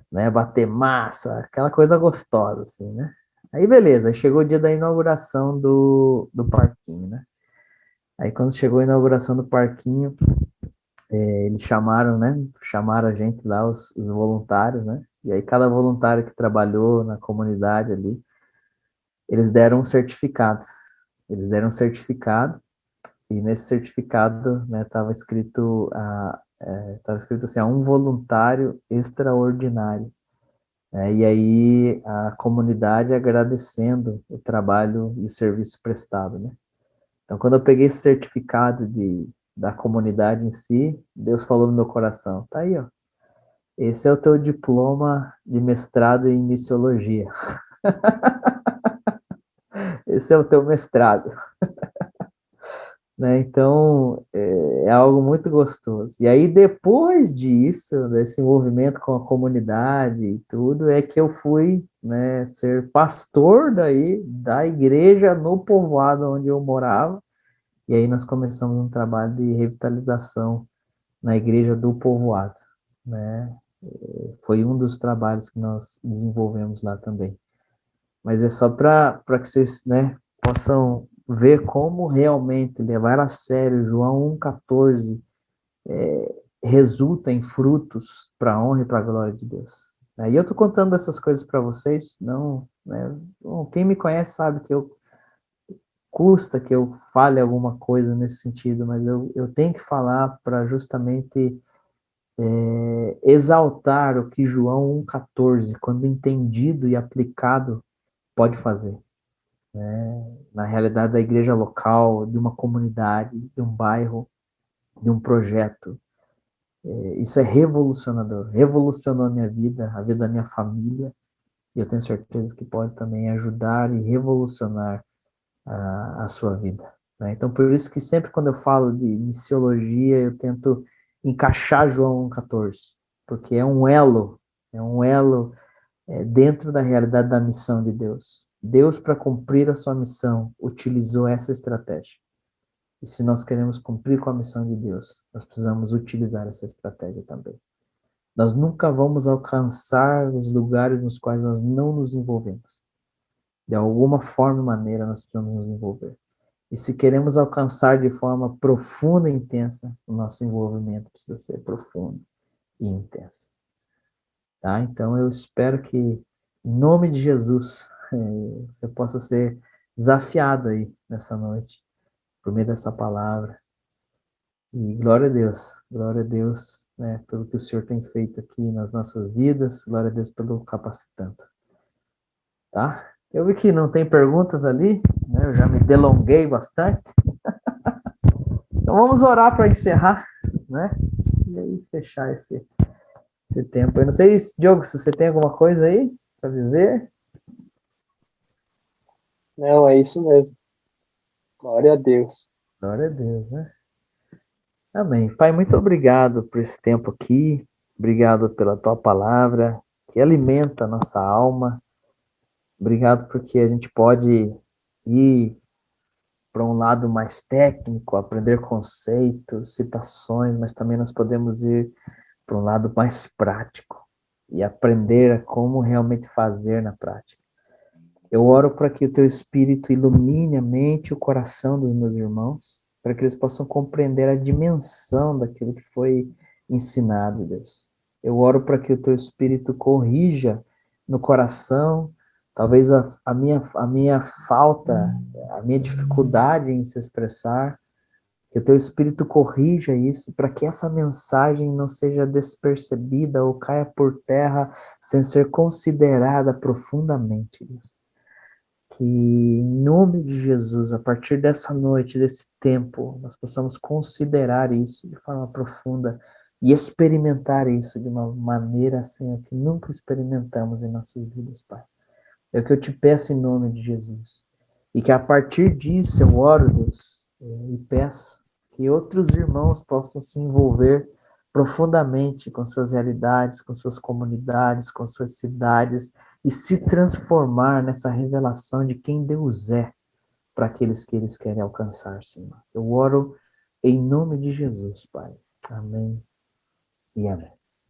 né, bater massa, aquela coisa gostosa, assim, né? Aí beleza, aí chegou o dia da inauguração do parquinho, né? Aí quando chegou a inauguração do parquinho, eles chamaram, né? Chamaram a gente lá, os voluntários, né? E aí cada voluntário que trabalhou na comunidade ali, eles deram um certificado. Eles deram um certificado e nesse certificado, né, tava escrito assim, um voluntário extraordinário. E aí a comunidade agradecendo o trabalho e o serviço prestado, né? Então, quando eu peguei esse certificado da comunidade em si, Deus falou no meu coração, tá aí, ó. Esse é o teu diploma de mestrado em missiologia. Esse é o teu mestrado. Né? Então, é algo muito gostoso. E aí, depois disso, desse envolvimento com a comunidade e tudo, é que eu fui, né, ser pastor daí, da igreja no povoado onde eu morava. E aí nós começamos um trabalho de revitalização na igreja do povoado, né? Foi um dos trabalhos que nós desenvolvemos lá também. Mas é só para que vocês, né, possam ver como realmente levar a sério João 1,14 resulta em frutos para a honra e para a glória de Deus. E eu estou contando essas coisas para vocês, não, né, bom, quem me conhece sabe que custa que eu fale alguma coisa nesse sentido, mas eu tenho que falar para justamente exaltar o que João 1,14, quando entendido e aplicado, pode fazer. Na realidade da igreja local, de uma comunidade, de um bairro, de um projeto. Isso é revolucionador. Revolucionou a minha vida, a vida da minha família, e eu tenho certeza que pode também ajudar e revolucionar a sua vida. Né? Então, por isso que sempre quando eu falo de missiologia, eu tento encaixar João 1,14, porque é um elo dentro da realidade da missão de Deus. Deus, para cumprir a sua missão, utilizou essa estratégia. E se nós queremos cumprir com a missão de Deus, nós precisamos utilizar essa estratégia também. Nós nunca vamos alcançar os lugares nos quais nós não nos envolvemos. De alguma forma e maneira, nós precisamos nos envolver. E se queremos alcançar de forma profunda e intensa, o nosso envolvimento precisa ser profundo e intenso. Tá? Então, eu espero que, em nome de Jesus, você possa ser desafiado aí nessa noite, por meio dessa palavra. E glória a Deus, né, pelo que o Senhor tem feito aqui nas nossas vidas, glória a Deus pelo capacitando. Tá? Eu vi que não tem perguntas ali, né, eu já me delonguei bastante. Então vamos orar para encerrar, né? E aí fechar esse tempo. Eu não sei, Diogo, se você tem alguma coisa aí para dizer. Não, é isso mesmo. Glória a Deus. Glória a Deus, né? Amém. Pai, muito obrigado por esse tempo aqui. Obrigado pela tua palavra, que alimenta a nossa alma. Obrigado porque a gente pode ir para um lado mais técnico, aprender conceitos, citações, mas também nós podemos ir para um lado mais prático e aprender a como realmente fazer na prática. Eu oro para que o teu Espírito ilumine a mente e o coração dos meus irmãos, para que eles possam compreender a dimensão daquilo que foi ensinado, Deus. Eu oro para que o teu Espírito corrija no coração, talvez a minha falta, a minha dificuldade em se expressar, Que o teu Espírito corrija isso, para que essa mensagem não seja despercebida ou caia por terra sem ser considerada profundamente, Deus. Que em nome de Jesus, a partir dessa noite, desse tempo, nós possamos considerar isso de forma profunda e experimentar isso de uma maneira assim que nunca experimentamos em nossas vidas, Pai. É o que eu te peço em nome de Jesus. E que a partir disso eu oro, Deus, e peço que outros irmãos possam se envolver profundamente com suas realidades, com suas comunidades, com suas cidades e se transformar nessa revelação de quem Deus é para aqueles que eles querem alcançar, Senhor. Eu oro em nome de Jesus, Pai. Amém e amém.